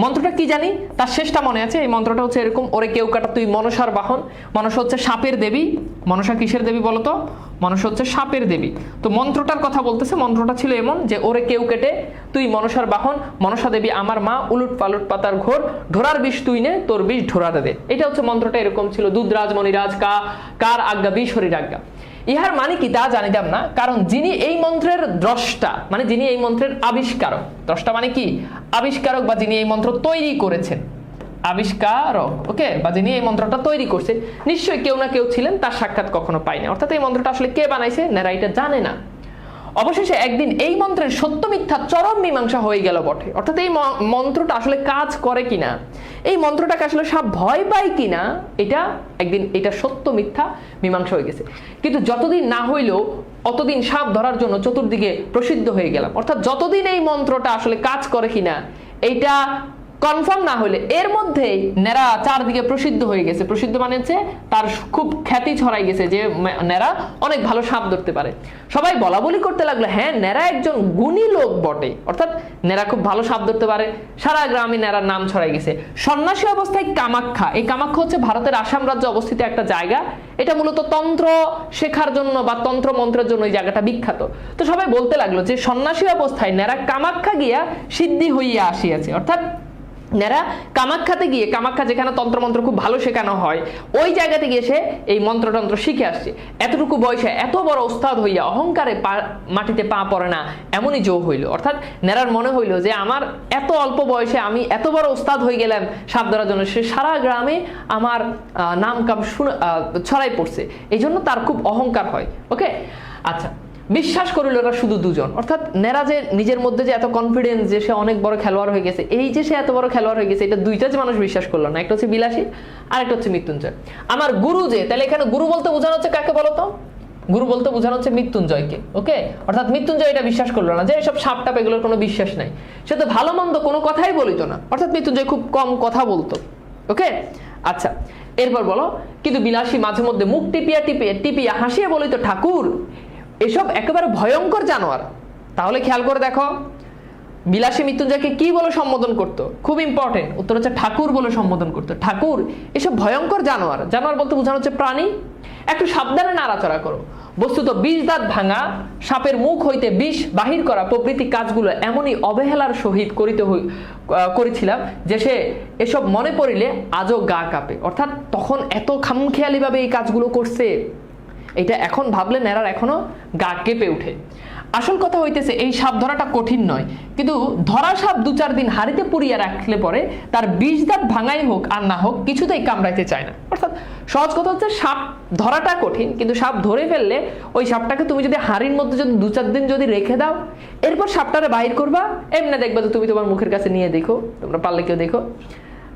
মন্ত্রটা কি জানি, তার শেষটা মনে আছে। এই মন্ত্রটা হচ্ছে এরকম: ওরে কেউ কাটা তুই মনসার বাহন। মনসা হচ্ছে সাপের দেবী। মনসা কিসের দেবী বলতো? মনসা হচ্ছে সাপের দেবী। তো মন্ত্রটার কথা বলতেছে, মন্ত্রটা ছিল এমন যে ওরে কেউ কেটে তুই মনসার বাহন, মনসা দেবী আমার মা, উলুট পালুট পাতার ঘোর, ঢোরার বিষ তুই নে, তোর বিষ ঢোরাতে দে। এটা হচ্ছে মন্ত্রটা এরকম ছিল। দুধরাজ মণিরাজ কার আজ্ঞা বিষ হরির আজ্ঞা। ইহার মানে কি তা জানিতাম না, কারণ যিনি এই মন্ত্রের দ্রষ্টা, মানে যিনি এই মন্ত্রের আবিষ্কারক, দ্রষ্টা মানে কি? আবিষ্কারক, বা যিনি এই মন্ত্র তৈরি করেছেন, আবিষ্কারক, ওকে, বা যিনি এই মন্ত্রটা তৈরি করছেন, নিশ্চয়ই কেউ না কেউ ছিলেন, তার সাক্ষাৎ কখনো পাইনি। অর্থাৎ এই মন্ত্রটা আসলে কে বানাইছে, নেরা এটা জানে না। অবশেষে একদিন এই মন্ত্রের সত্য মিথ্যা চরম মীমাংসা হয়ে গেল বটে। অর্থাৎ এই মন্ত্রটা আসলে কাজ করে কিনা, এই মন্ত্রটাকে আসলে সাপ ভয় পায় কিনা, এটা সত্য মিথ্যা মীমাংসা হয়ে গেছে। কিন্তু যতদিন না হইলেও অতদিন সাপ ধরার জন্য চতুর্দিকে প্রসিদ্ধ হয়ে গেলাম। অর্থাৎ যতদিন এই মন্ত্রটা আসলে কাজ করে কিনা এইটা কনফার্ম না হলে, এর মধ্যেই নেরা চারদিকে প্রসিদ্ধ হয়ে গেছে। প্রসিদ্ধ মানে হচ্ছে তার খুব খ্যাতি ছড়াই গেছে যে নেরা অনেক ভালো সাপ ধরতে পারে। সবাই বলা বলি করতে লাগলো, হ্যাঁ, নেরা একজন গুণী লোক বটে, অর্থাৎ নেরা খুব ভালো সাপ ধরতে পারে। সারা গ্রামে নেরার নাম ছড়াই গেছে। সন্ন্যাসী অবস্থায় কামাখ্যা, এই কামাখ্যা হচ্ছে ভারতের আসাম রাজ্যে অবস্থিত একটা জায়গা। এটা মূলত তন্ত্র শেখার জন্য বা তন্ত্র মন্ত্রের জন্য এই জায়গাটা বিখ্যাত। তো সবাই বলতে লাগলো যে সন্ন্যাসী অবস্থায় নেরা কামাখ্যা গিয়া সিদ্ধি হইয়া আসিয়াছে। অর্থাৎ নেরা কামাখ্যাতে গিয়ে, কামাখ্যা যেখানে তন্ত্রমন্ত্র খুব ভালো শেখানো হয়, ওই জায়গাতে গিয়ে সে এই মন্ত্রতন্ত্র শিখে আসছে। এতটুকু বয়সে এত বড় ওস্তাদ হইয়া অহংকারে মাটিতে পা পড়ে না, এমনই যোগ হইল। অর্থাৎ নেরার মনে হইল যে আমার এত অল্প বয়সে আমি এত বড় ওস্তাদ হয়ে গেলাম সাপ ধরার জন্য, সে সারা গ্রামে আমার নাম কাম ছড়াই পড়ছে, এই জন্য তার খুব অহংকার হয়। ওকে, আচ্ছা, বিশ্বাস করিল ওরা শুধু দুজন। অর্থাৎ নেরা যে নিজের মধ্যে যে এত কনফিডেন্স যে সে অনেক বড় খেলোয়াড় হয়ে গেছে, এই যে সে এত বড় খেলোয়াড় হয়ে গেছে, এটা দুইটা যে মানুষ বিশ্বাস করলো না, একটা হচ্ছে বিলাসী আর একটা হচ্ছে মৃত্যুঞ্জয়। আমার গুরু যে, তাহলে এখানে গুরু বলতে বোঝানো হচ্ছে কাকে বলতো? গুরু বলতে বোঝানো হচ্ছে মৃত্যুঞ্জয়কে। ওকে, অর্থাৎ মৃত্যুঞ্জয় এটা বিশ্বাস করলো না যে এসব সাপ টাপ এগুলোর কোনো বিশ্বাস নাই, সে তো ভালো মন্দ কোনো কথাই বলিত না, অর্থাৎ মৃত্যুঞ্জয় খুব কম কথা বলতো। ওকে, আচ্ছা, এরপর বলো, কিন্তু বিলাসী মাঝে মধ্যে মুখ টিপিয়া টিপিয়া টিপিয়া হাসিয়া বলিত, ঠাকুর এসব একেবারে ভয়ঙ্কর জানোয়ার। তাহলে খেয়াল করে দেখো, বিলাসী মৃত্যুঞ্জয়কে কি বলে সম্বোধন করতো? খুব ইম্পর্টেন্ট, উত্তর হচ্ছে ঠাকুর বলে সম্বোধন করতো। ঠাকুর এসব ভয়ঙ্কর জানোয়ার, জানোয়ার বলতে বোঝানো হচ্ছে প্রাণী, একটু সাবধানে নাড়াচড়া করো। বস্তুত বিষ দাঁত ভাঙা, সাপের মুখ হইতে বিষ বাহির করা প্রভৃতি কাজগুলো এমনই অবহেলার সহিত করেছিলাম যে সে এসব মনে পড়িলে আজও গা কাঁপে। অর্থাৎ তখন এত খামখেয়ালি ভাবে এই কাজগুলো করছে, এটা এখন ভাবলে নেরার এখনো গা কেঁপে উঠে। আসল কথা হইতেছে এই সাপ ধরাটা কঠিন নয়, কিন্তু ধরা সাপ 2-4 দিন হাড়িতে পুড়িয়ে রাখলে পরে তার বিষ দাঁত ভাঙাই হোক আর না হোক কিছুতেই কামড়াইতে চায় না। অর্থাৎ সহজ কথা হচ্ছে সাপ ধরাটা কঠিন, কিন্তু সাপ ধরে ফেললে ওই সাপটাকে তুমি যদি হাড়ির মধ্যে যদি 2-4 দিন যদি রেখে দাও, এরপর সাপটারে বাহির করবা, এমনি দেখবা যে তুমি তোমার মুখের কাছে নিয়ে দেখো, তোমরা পারলে কেউ দেখো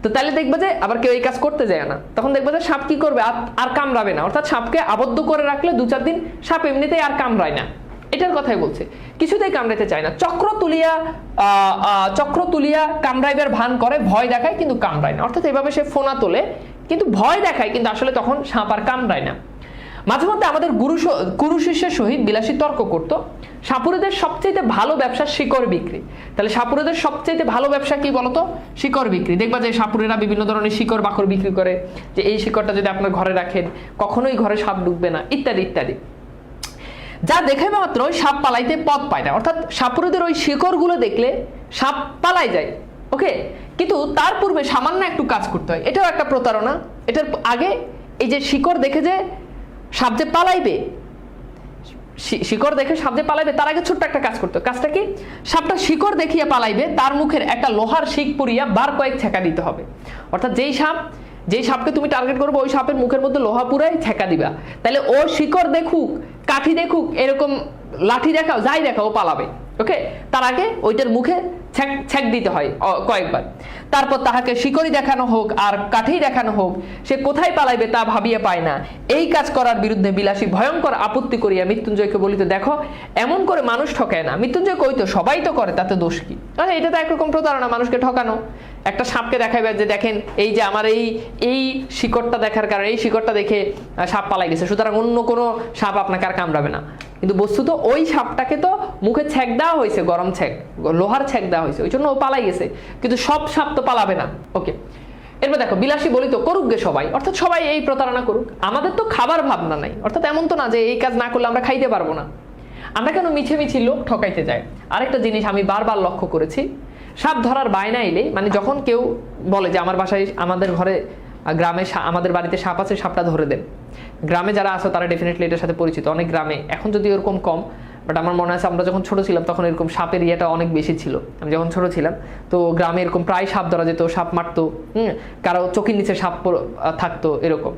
তো, তাহলে দেখবে যে আবার কেউ এই কাজ করতে যায় না, তখন দেখবে যে সাপ কি করবে, আর কামড়াবে না। অর্থাৎ সাপকে আবদ্ধ করে রাখলে 2-4 দিন সাপ এমনিতেই আর কামড়ায় না, এটার কথাই বলছে, কিছুতেই কামড়াইতে চায় না। চক্র তুলিয়া কামড়াইবার ভান করে, ভয় দেখায় কিন্তু কামড়ায় না। অর্থাৎ এভাবে সে ফোনা তোলে কিন্তু ভয় দেখায়, কিন্তু আসলে তখন সাপ আর কামড়ায় না। মাঝে মধ্যে আমাদের গুরু শিষ্যের সহিত বিলাসী তর্ক করতো, সাপুরেদের সবচেয়ে ভালো ব্যবসা শিকড় বিক্রি। তাহলে সাপুরেদের সবচেয়ে ভালো ব্যবসা কি বলতো? শিকড় বিক্রি। দেখবা যে সাপুরেরা বিভিন্ন ধরনের শিকড় বাকড় বিক্রি করে, যে এই শিকড়টা যদি আপনার ঘরে রাখেন কখনোই ঘরে সাপ ঢুকবে না, ইত্যাদি ইত্যাদি, যা দেখে মাত্র সাপ পালাইতে পথ পায় না। অর্থাৎ সাপুরেদের ওই শিকড়গুলো দেখলে সাপ পালাই যায়। ওকে, কিন্তু তার পূর্বে সামান্য একটু কাজ করতে হয়, এটাও একটা প্রতারণা। এটার আগে এই যে শিকড় দেখে যে সাপ যে পালাইবে, শিকড় দেখে সাপ যে পালাইবে তার আগে ছোট্ট একটা কাজ করতে হবে। কাজটা কি? সাপটা শিকড় দেখিয়া পালাইবে, তার মুখের একটা লোহার শিক পুরিয়া বার কয়েক ছেঁকা দিতে হবে। অর্থাৎ যেই সাপকে তুমি টার্গেট করবে ওই সাপের মুখের মধ্যে লোহা পুরাই ছেঁকা দিবা, তাহলে ওর শিকড় দেখুক, কাঠি দেখুক, এরকম লাঠি দেখাও, যাই দেখাও, ও পালাবে। ওকে, তার আগে ওইটার মুখে ছ্যাক দিতে হয় কয়েকবার, তারপর তাহাকে শিকড়ি দেখানো হোক আর কাঠি দেখানো হোক, সে কোথায় পালাইবে তা ভাবিয়া পায় না। এই কাজ করার বিরুদ্ধে বিলাসী ভয়ঙ্কর আপত্তি করিয়া মৃত্যুঞ্জয়কে বলিতে, দেখো এমন করে মানুষ ঠকায় না। মৃত্যুঞ্জয় কইতো সবাই তো করে, তাতে দোষ কি? আরে এটা তো একরকম প্রতারণা, মানুষকে ঠকানো। একটা সাপকে দেখাইবে যে দেখেন এই যে আমার এই শিকড়টা দেখার কারণে, এই শিকড়টা দেখে সাপ পালাই গেছে, সুতরাং অন্য কোনো সাপ আপনাকে আর কামড়াবে না। কিন্তু বস্তুত ওই সাপটাকে তো মুখে ছ্যাক দেওয়া হয়েছে, গরম ছ্যাক, লোহার ছ্যাক দেওয়া হয়েছে, ওই জন্য ও পালাই গেছে, কিন্তু সব সাপ তো পালাবে না। ওকে, এরপর দেখো, বিলাসী বলিত করুক গে সবাই, অর্থাৎ সবাই এই প্রতারণা করুক, আমাদের তো খাবার ভাবনা নাই। অর্থাৎ এমন তো না যে এই কাজ না করলে আমরা খাইতে পারবো না, আমরা কেন মিছি লোক ঠকাইতে যাই। আরেকটা জিনিস আমি বারবার লক্ষ্য করেছি, সাপ ধরার বায়না এলে, মানে যখন কেউ বলে যে আমার বাসায়, আমাদের ঘরে, গ্রামে আমাদের বাড়িতে সাপ আছে, সাপটা ধরে দেন। গ্রামে যারা আছে তারা ডেফিনেটলি এটার সাথে পরিচিত, অনেক গ্রামে, এখন যদি এরকম কম, বাট আমার মনে আছে আমরা যখন ছোট ছিলাম তখন এরকম সাপের ইয়েটা অনেক বেশি ছিল। আমি যখন ছোট ছিলাম তো গ্রামে এরকম প্রায় সাপ ধরা যেত, সাপ মারতো, কারো চোখের নিচে সাপ থাকতো এরকম।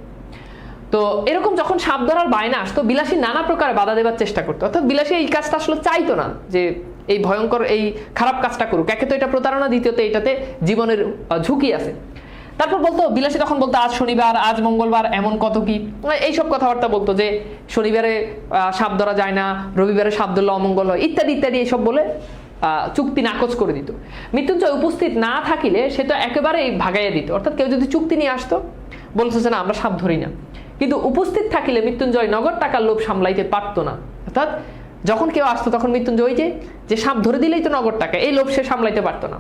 তো এরকম যখন সাপ ধরার বায়না আসতো, বিলাসী নানা প্রকার বাধা দেওয়ার চেষ্টা করতো। অর্থাৎ বিলাসী এই কাজটা আসলে চাইতো না যে এই ভয়ঙ্কর এই খারাপ কাজটা করুক, একে তো এটা প্রতারণা, দ্বিতীয়ত এটাতে জীবনের ঝুঁকি আছে। তারপর বলতো, বিলাসী তখন বলতো আজ শনিবার, আজ মঙ্গলবার, এমন কত কি এইসব কথাবার্তা বলতো, যে শনিবারে সাপ ধরা যায় না, রবিবারে সাপ ধরলে অমঙ্গল হয়, ইত্যাদি ইত্যাদি, এইসব বলে চুক্তি নাকচ করে দিত। মৃত্যুঞ্জয় উপস্থিত না থাকিলে সে তো একেবারেই ভাগাইয়া দিত। অর্থাৎ কেউ যদি চুক্তি নিয়ে আসতো, বলতো যে না আমরা সাপ ধরি না, কিন্তু উপস্থিত থাকিলে মৃত্যুঞ্জয় নগদ টাকার লোভ সামলাইতে পারতো না। অর্থাৎ যখন কেউ আসতো তখন মৃত্যুঞ্জয় যে সাপ ধরে দিলেই তো নগদ টাকা, এই লোভ সে সামলাইতে পারতো না।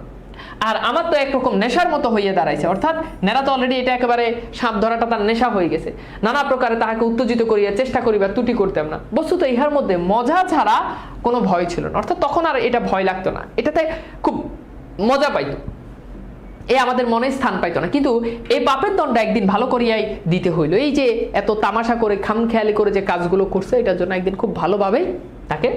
আর আমার তো একরকম নেশার মতো হইয়া দাঁড়াইছে, অর্থাৎ নেরা তো অলরেডি এটা একেবারে সাপ ধরাটা তার নেশা হয়ে গেছে, নানা প্রকারে তাহাকে উত্তেজিত করিয়া চেষ্টা করিবার ত্রুটি করতাম না। বস্তুত ইহার মধ্যে মজা ছাড়া কোনো ভয় ছিল না। অর্থাৎ তখন আর এটা ভয় লাগতো না, এটাতে খুব মজা পাইতো। এ আমাদের মনে স্থান পাইতো না, কিন্তু এই পাপের দণ্ড একদিন ভালো করিয়াই দিতে হইল। এই যে এত তামাশা করে খামখেয়ালি করে যে কাজগুলো করছে, এটার জন্য একদিন খুব ভালোভাবে তাকে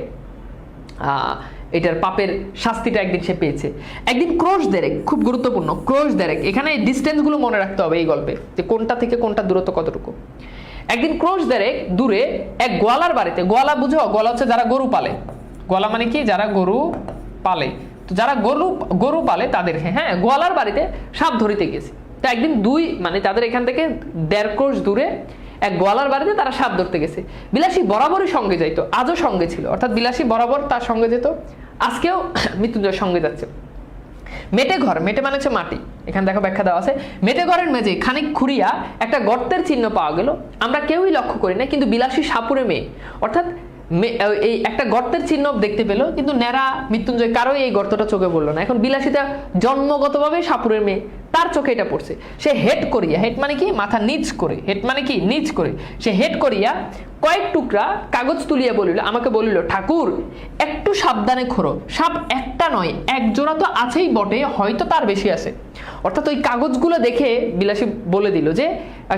এটার পাপের শাস্তিটা একদিন সে পেয়েছে। একদিন ক্রোশ দেরেক, খুব গুরুত্বপূর্ণ, ক্রোশ দেরেক, এখানে ডিস্টেন্সগুলো মনে রাখতে হবে এই গল্পে, যে কোনটা থেকে কোনটা দূরত্ব কতটুকু। একদিন ক্রোশ দেরেক দূরে এক গোয়ালার বাড়িতে, গোয়ালা বুঝো, গোয়ালা হচ্ছে যারা গরু পালে, গোয়ালা মানে কি, যারা গরু পালে, তো যারা গরু পালে তাদের, হ্যাঁ, গোয়ালার বাড়িতে সাপ ধরিতে গেছে। তো একদিন মানে তাদের এখান থেকে 1.5 ক্রোশ দূরে এক গোয়ালার বাড়িতে তারা সাপ ধরতে গেছে। বিলাসী বরাবরই সঙ্গে যাইতো, আজও সঙ্গে ছিল, অর্থাৎ বিলাসী বরাবর তার সঙ্গে যেত, আজকেও মৃত্যুঞ্জয় সঙ্গে যাচ্ছে। মেটে ঘর, মেটে মানে হচ্ছে মাটি, এখানে দেখো ব্যাখ্যা দেওয়া আছে। মেটে ঘরের মেঝে খানিক খুঁড়িয়া একটা গর্তের চিহ্ন পাওয়া গেল, আমরা কেউই লক্ষ্য করি না, কিন্তু বিলাসী সাপুরে মেয়ে, অর্থাৎ এই একটা গর্তের চিহ্ন দেখতে পেল, কিন্তু ন্যাড়া মৃত্যুঞ্জয় কারোই এই গর্তটা চোখে পড়লো না। এখন বিলাসিতা জন্মগতভাবে সাপুরের মেয়ে, তার চোখে এটা পড়ছে। সে হেড করিয়া, হেড মানে কি মাথা নিচ করে, হেড মানে কি নিচ করে, সে হেড করিয়া কয়েক টুকরা কাগজ তুলিয়া বলিল, আমাকে বলিল, ঠাকুর একটু সাবধানে খোরো, সাপ একটা নয়, এক জোড়া তো আছেই বটে, হয়তো তার বেশি আছে। অর্থাৎ ওই কাগজগুলো দেখে বিলাসী বলে দিল যে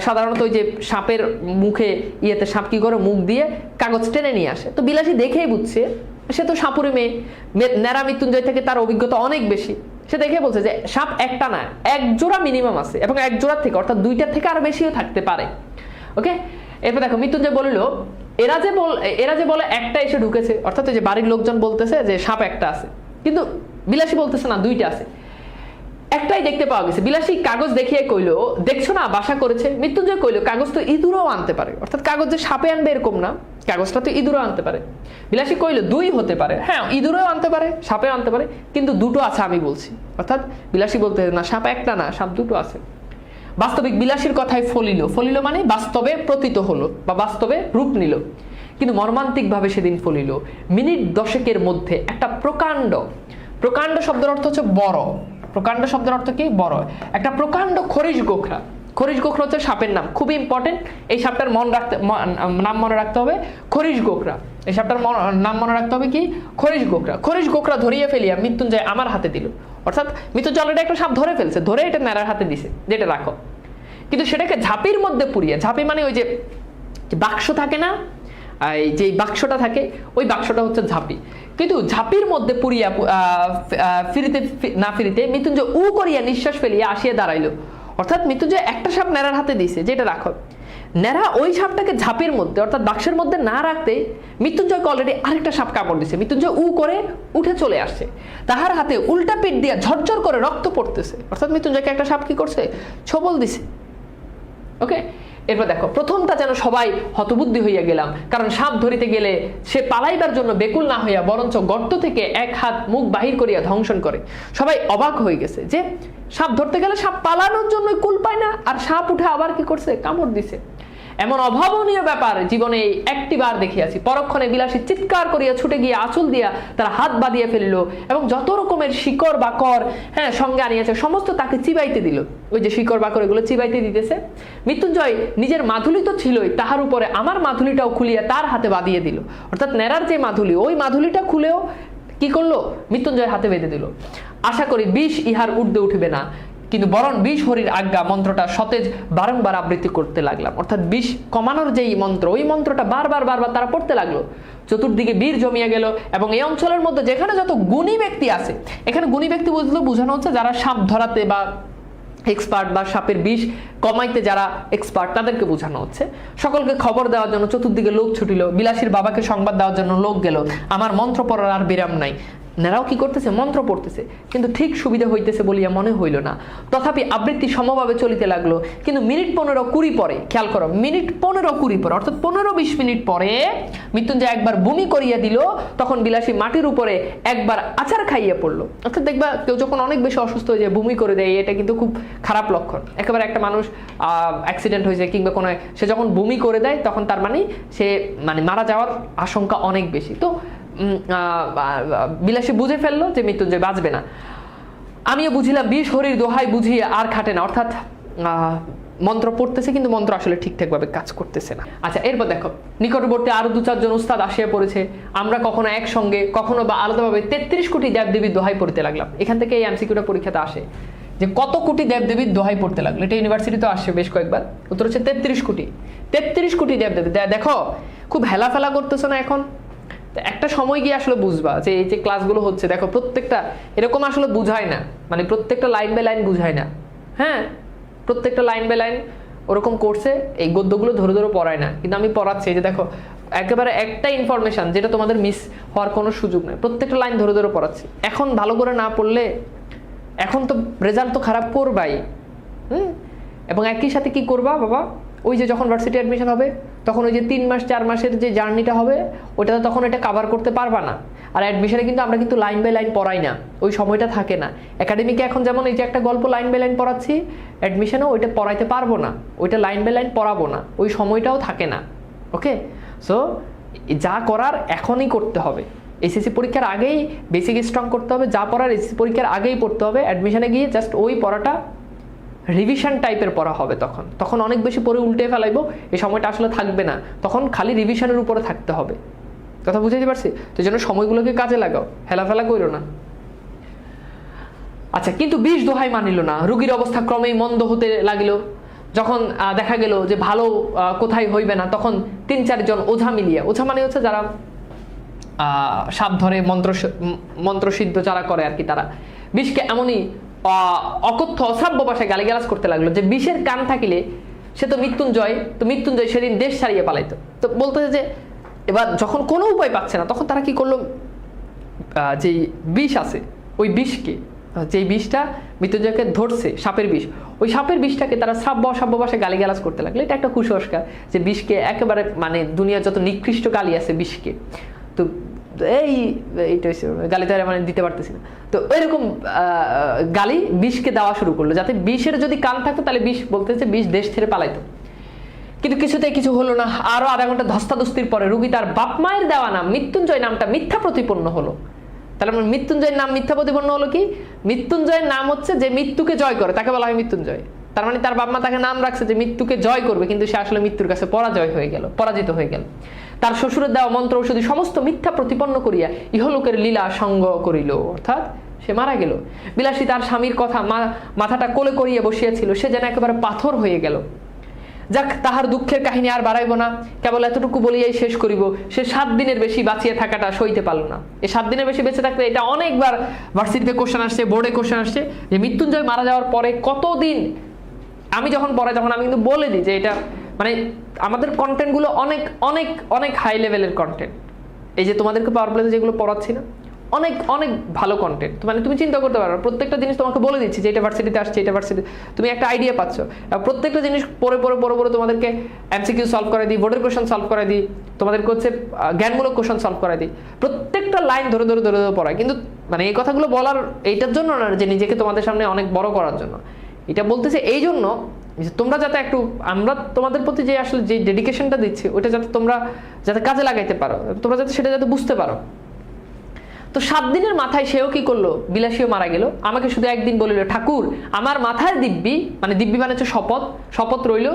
সাধারণত ওই যে সাপের মুখে ইয়েতে সাপ কি করে, মুখ দিয়ে কাগজ টেনে নিয়ে আসে, তো বিলাসী দেখেই বুঝছে সে তো সাপুরে মেয়ে, ন্যাড়া মৃত্যুঞ্জয় থেকে তার অভিজ্ঞতা অনেক বেশি। সে দেখে বলছে যে সাপ একটা না, এক জোড়া মিনিমাম আছে, এবং এক জোড়ার থেকে অর্থাৎ 2টার থেকে আরো বেশিও থাকতে পারে। ওকে, এরপর দেখো মৃত্যুঞ্জয় বলিল, এরা যে বলে একটা এসে ঢুকেছে, অর্থাৎ যে বাড়ির লোকজন বলতেছে যে সাপ একটা আছে, কিন্তু বিলাসী বলতেছে না 2টা আছে, একটাই দেখতে পাওয়া গেছে। বিলাসী কাগজ দেখিয়ে কইল, দেখছো না বাসা করেছে। মৃত্যুঞ্জয় কইল, কাগজ তো ইঁদুরও আনতে পারে, অর্থাৎ কাগজ যে সাপে আনবে এরকম না, কাগজটা তো ইঁদুরও আনতে পারে। বিলাসী কইল, 2 হতে পারে, হ্যাঁ ইঁদুরও আনতে পারে, সাপেও আনতে পারে, কিন্তু 2টো আছে আমি বলছি। অর্থাৎ বিলাসী বলতে না সাপ একটা না, সাপ 2টো আছে। বাস্তবিক বিলাসীর কথায় ফলিল মানে বাস্তবে প্রতীত হলো বা বাস্তবে রূপ নিল, কিন্তু মর্মান্তিকভাবে সেদিন ফলিল। মিনিট 10 মধ্যে একটা প্রকাণ্ড শব্দের অর্থ হচ্ছে বড়, প্রকাণ্ড শব্দের অর্থ কি, বড়, একটা প্রকাণ্ড খরিশ গোখরা, খরিশ গোখরা হচ্ছে সাপের নাম, খুবই ইম্পর্টেন্ট, এই সাপটার নাম মনে রাখতে হবে, খরিশ গোখরা। এই সাপটার নাম মনে রাখতে হবে কি, খরিশ গোখরা। খরিশ গোখরা ধরিয়ে ফেলিয়া মৃত্যুঞ্জয় আমার হাতে দিল, অর্থাৎ মৃত্যুঞ্জয় অলরেডি একটা সাপ ধরে ফেলছে, ধরে এটা ন্যাড়ার হাতে দিছে, যেটা রাখো, কিন্তু সেটাকে ঝাঁপির মধ্যে পুরিয়ে, ঝাঁপি মানে ওই যে বাক্স থাকে না, এই যে বাক্সটা থাকে, ওই বাক্সটা হচ্ছে ঝাঁপি, কিন্তু ঝাঁপির মধ্যে পুরিয়া ফিরিতে মৃত্যুঞ্জয় উ করিয়া নিঃশ্বাস ফেলিয়া আসিয়া দাঁড়াইল। অর্থাৎ মৃত্যুঞ্জয় একটা সাপ ন্যাড়ার হাতে দিছে, যেটা রাখো, ন্যাড়া ওই সাপটাকে ঝাঁপির মধ্যে অর্থাৎ বাক্সের মধ্যে না রাখতে মৃত্যুঞ্জয়কে অলরেডি আরেকটা সাপ কামড় দিছে। মৃত্যুঞ্জয় উ করে উঠে চলে আসছে, তাহার হাতে উল্টা পিঠ দিয়া ঝরঝর করে রক্ত পড়তেছে, অর্থাৎ মৃত্যুঞ্জয়কে একটা সাপ কি করছে, ছোবল দিছে। ওকে, এরপর দেখো প্রথমটা যেন সবাই হতবুদ্ধি হইয়া গেলাম, কারণ সাপ ধরিতে গেলে সে পালাইবার জন্য বেকুল না হইয়া বরঞ্চ গর্ত থেকে এক হাত মুখ বাহির করিয়া ধ্বংসন করে। সবাই অবাক হয়ে গেছে যে সাপ ধরতে গেলে সাপ পালানোর জন্য কুল পায় না, আর সাপ উঠে আবার কি করছে, কামড় দিছে। এমন অভাবনীয় ব্যাপার জীবনে একটি বার দেখিয়াছি। পরক্ষণে বিলাসী চিৎকার করিয়া ছুটে গিয়ে আঁচল দিয়া তার হাত বাঁধিয়া ফেলিল এবং যত রকমের শিকড় বাকর সঙ্গে আনিয়াছে সমস্ত তাকে চিবাইতে দিল। ওই যে শিকড় বাকর এগুলো চিবাইতে দিতেছে। মৃত্যুঞ্জয় নিজের মাধুলি তো ছিলই, তাহার উপরে আমার মাধুলিটাও খুলিয়া তার হাতে বাঁধিয়ে দিল। অর্থাৎ ন্যাড়ার যে মাধুলি, ওই মাধুলিটা খুলেও কি করলো, মৃত্যুঞ্জয় হাতে বেঁধে দিল। আশা করি বিষ ইহার ঊর্ধ্বে উঠবে না, কিন্তু বরং বিষ হরির আজ্ঞা মন্ত্রটা সতেজ বারংবার আবৃত্তি করতে লাগলাম। অর্থাৎ বিষ কমানোর যেই মন্ত্র, ওই মন্ত্রটা বারবার তারা পড়তে লাগলো। চতুর্দিকে বীর জমিয়া গেল এবং এই অঞ্চলের মধ্যে যেখানে যত গুণী ব্যক্তি আছে, এখানে গুণী ব্যক্তি বুঝলে বোঝানো হচ্ছে যারা সাপ ধরাতে বা এক্সপার্ট বা সাপের বিষ কমাইতে যারা এক্সপার্ট তাদেরকে বোঝানো হচ্ছে। সকলকে খবর দেওয়ার জন্য চতুর্দিকে লোক ছুটিল, বিলাসীর বাবাকে সংবাদ দেওয়ার জন্য লোক গেল। আমার মন্ত্র পড়ার আর বিরাম নাই। নেরাও কি করতেছে, মন্ত্র পড়তেছে, কিন্তু ঠিক সুবিধা হইতেছে বলিয়া মনে হইল না। তথাপি আবৃত্তি সমভাবে চলিতে লাগলো। কিন্তু মিনিট 15-20 পরে, খেয়াল করো, মিনিট 15-20 পরে অর্থাৎ 15-20 মিনিট পরে মৃত্যুঞ্জয় একবার বমি করিয়া দিল। তখন বিলাসী মাটির উপরে একবার আচার খাইয়া পড়লো। অর্থাৎ দেখবা কেউ যখন অনেক বেশি অসুস্থ হয়ে যায় বমি করে দেয়, এটা কিন্তু খুব খারাপ লক্ষণ। একেবারে একটা মানুষ অ্যাক্সিডেন্ট হয়ে যায় কিংবা কোনো সে যখন বমি করে দেয় তখন তার সে মারা যাওয়ার আশঙ্কা অনেক বেশি। তো বিলাসী বুঝে ফেললো যে মৃত্যুঞ্জয় বাঁচবে না। আমিও বুঝিলাম বিষ হরির দোহাই বুঝিয়ে আর খাটে না। অর্থাৎ মন্ত্র পড়তেছে কিন্তু মন্ত্র আসলে ঠিকঠাক ভাবে কাজ করতেছে না। আচ্ছা, এরপর দেখো নিকটবর্তী আরো 2-4 জন উস্তাদ আসিয়া পড়েছে। আমরা কখনো একসঙ্গে কখনো বা আলাদাভাবে 33 কোটি দেবদেবীর দোহাই পড়তে লাগলাম। এখান থেকে এই এমসিকিউটা পরীক্ষাতে আসে। যে কত কোটি দেবদেবীর দোহাই পড়তে লাগলো, এটা ইউনিভার্সিটিতে আসছে বেশ কয়েকবার। উত্তর হচ্ছে 33 কোটি। 33 কোটি দেবদেবী। দেখো খুব হেলাফেলা করতেছো না এখন? একটা সময় গিয়ে আসলে বুঝবা যে এই যে ক্লাসগুলো হচ্ছে, দেখো প্রত্যেকটা এরকম আসলে বুঝায় না, মানে প্রত্যেকটা লাইন বাই লাইন বুঝায় না। হ্যাঁ, প্রত্যেকটা লাইন বাই লাইন ওরকম করছে, এই গদ্যগুলো ধরে ধরে পড়ায় না, কিন্তু আমি পড়াচ্ছি। যে দেখো একেবারে একটা ইনফরমেশন যেটা তোমাদের মিস হওয়ার কোনো সুযোগ নেই, প্রত্যেকটা লাইন ধরে ধরে পড়াচ্ছি। এখন ভালো করে না পড়লে এখন তো রেজাল্ট তো খারাপ করবাই। এবং একই সাথে কি করবা বাবা, ওই যে যখন ভার্সিটি অ্যাডমিশন হবে তখন ওই যে 3 মাস 4 মাসের যে জার্নিটা হবে ওটা তখন এটা কভার করতে পারবা না। আর অ্যাডমিশনে কিন্তু আমরা কিন্তু লাইন বাই লাইন পড়াই না, ওই সময়টা থাকে না। একাডেমিকে এখন যেমন এই যে একটা গল্প লাইন বাই লাইন পড়াচ্ছি, অ্যাডমিশনেও ওইটা পড়াইতে পারবো না, ওইটা লাইন বাই লাইন পড়াবো না, ওই সময়টাও থাকে না। ওকে, সো যা করার এখনই করতে হবে। এসএসসি পরীক্ষার আগেই বেসিক স্ট্রং করতে হবে, যা পড়ার এসএসসি পরীক্ষার আগেই পড়তে হবে। অ্যাডমিশনে গিয়ে জাস্ট ওই পড়াটা রিভিশন টাইপের পড়া হবে, তখন অনেক বেশি পড়ে উল্টে ফেলাইবো, এই সময়টা আসলে থাকবে না, তখন খালি রিভিশনের উপরে থাকতে হবে। কথা বুঝাইতে পারছি? তো যেন সময়গুলোকে কাজে লাগাও, হেলাফেলা করো না। আচ্ছা, কিন্তু 20 দোহাই মানিল না, রুগীর অবস্থা ক্রমেই মন্দ হতে লাগিল। যখন দেখা গেল যে ভালো কোথায় হইবে না, তখন 3-4 জন ওঝা মিলিয়ে, ওঝা মানে হচ্ছে যারা সাপ ধরে মন্ত্রসিদ্ধ যারা করে আর কি, তারা বিষকে এমনই অকথ্য অশ্রাব্য ভাষায় গালিগালাজ করতে লাগলো যে বিষের কান থাকিলে সে তো মৃত্যুঞ্জয়, তো মৃত্যুঞ্জয় সেদিন দেশ ছাড়িয়ে পালাইতো। তো বলতেছে যে এবার যখন কোনো উপায় পাচ্ছে না, তখন তারা কি করলো, যে বিষ আছে ওই বিষকে, যে বিষটা মৃত্যুঞ্জয়কে ধরছে সাপের বিষ, ওই সাপের বিষটাকে তারা শ্রাব্য অশ্রাব্য ভাষায় গালিগালাজ করতে লাগলো। এটা একটা কুসংস্কার যে বিষকে একেবারে, মানে দুনিয়ার যত নিকৃষ্ট গালি আছে বিষকে, তো এইটা গালি তো মানে দিতে পারতেছি না, তো এরকম গালি বিষকে দেওয়া শুরু করলো, যাতে বিষের যদি কান থাকতো তাহলে বিষ বলতেছে বিষ দেশ ছেড়ে পালাইতো। কিন্তু কিছুতেই কিছু হলো না। আরো আধা ঘন্টা ধস্তাধস্তির পরে রুগী তার বাপ মায়ের দেওয়া নাম মৃত্যুঞ্জয় নামটা মিথ্যা প্রতিপন্ন হলো। তাহলে আমার মৃত্যুঞ্জয়ের নাম মিথ্যা প্রতিপন্ন হলো কি? মৃত্যুঞ্জয়ের নাম হচ্ছে যে মৃত্যুকে জয় করে, তাকে বলা হয় মৃত্যুঞ্জয়। তার মানে তার বাপ মা তাকে নাম রাখছে যে মৃত্যুকে জয় করবে, কিন্তু সে আসলে মৃত্যুর কাছে পরাজিত হয়ে গেল। তার শ্বশুরের দেওয়া মন্ত্র ঔষধি সমস্ত মিথ্যা প্রতিপন্ন করিয়া ইহলোকের লীলা সঙ্গ করিল, অর্থাৎ সে মারা গেল। বিলাসী তার স্বামীর কথা মাথাটা কোলে করিয়ে বসিয়াছিল, সে যেন একেবারে পাথর হয়ে গেল। যাক, তাহার দুঃখের কাহিনী আর বাড়াইব না, কেবল এতটুকু বলিয়াই শেষ করিব। সে 7 দিনের বেশি বাঁচিয়ে থাকাটা সইতে পারল না। এই 7 দিনের বেশি বেঁচে থাকতে, এটা অনেকবার ভার্সিটিতে কোশ্চেন আসছে, বোর্ডে কোশ্চেন আসছে যে মৃত্যুঞ্জয় মারা যাওয়ার পরে কতদিন। আমি যখন পড়াই তখন আমি কিন্তু বলে দিই যে এটা মানে আমাদের কন্টেন্টগুলো অনেক অনেক অনেক হাই লেভেলের কন্টেন্ট। এই যে তোমাদেরকে পাওয়ার প্লেতে যেগুলো পড়াচ্ছি না, অনেক অনেক ভালো কন্টেন্ট। মানে তুমি চিন্তা করতে পারো, প্রত্যেকটা জিনিস তোমাকে বলে দিচ্ছি যে এটা ভার্সিটিতে আসছে, এটা ভার্সিটি, তুমি একটা আইডিয়া পাচ্ছ। প্রত্যেকটা জিনিস পরে পরে পরে পরে তোমাদেরকে এমসিকিউ সলভ করে দিই, বোর্ডের কোশ্চেন সলভ করে দিই, তোমাদেরকে হচ্ছে জ্ঞানমূলক কোশ্চেন সলভ করে দিই, প্রত্যেকটা লাইন ধরে ধরে ধরে ধরে পড়ায়। কিন্তু মানে এই কথাগুলো বলার এইটার জন্য না যে নিজেকে তোমাদের সামনে অনেক বড় করার জন্য, এটা বলতেছে এই জন্য তোমরা যাতে একটু, আমরা তোমাদের প্রতি যে আসলে যে ডেডিকেশনটা দিচ্ছি ওটা যাতে তোমরা যাতে কাজে লাগাইতে পারো, তোমরা যাতে সেটা যাতে বুঝতে পারো। তো 7 দিনের মাথায় সেও কি করলো, বিলাসীও মারা গেল। আমাকে শুধু একদিন বলিল, ঠাকুর আমার মাথায় দিব্যি, মানে দিব্যি মানে হচ্ছে শপথ রইল,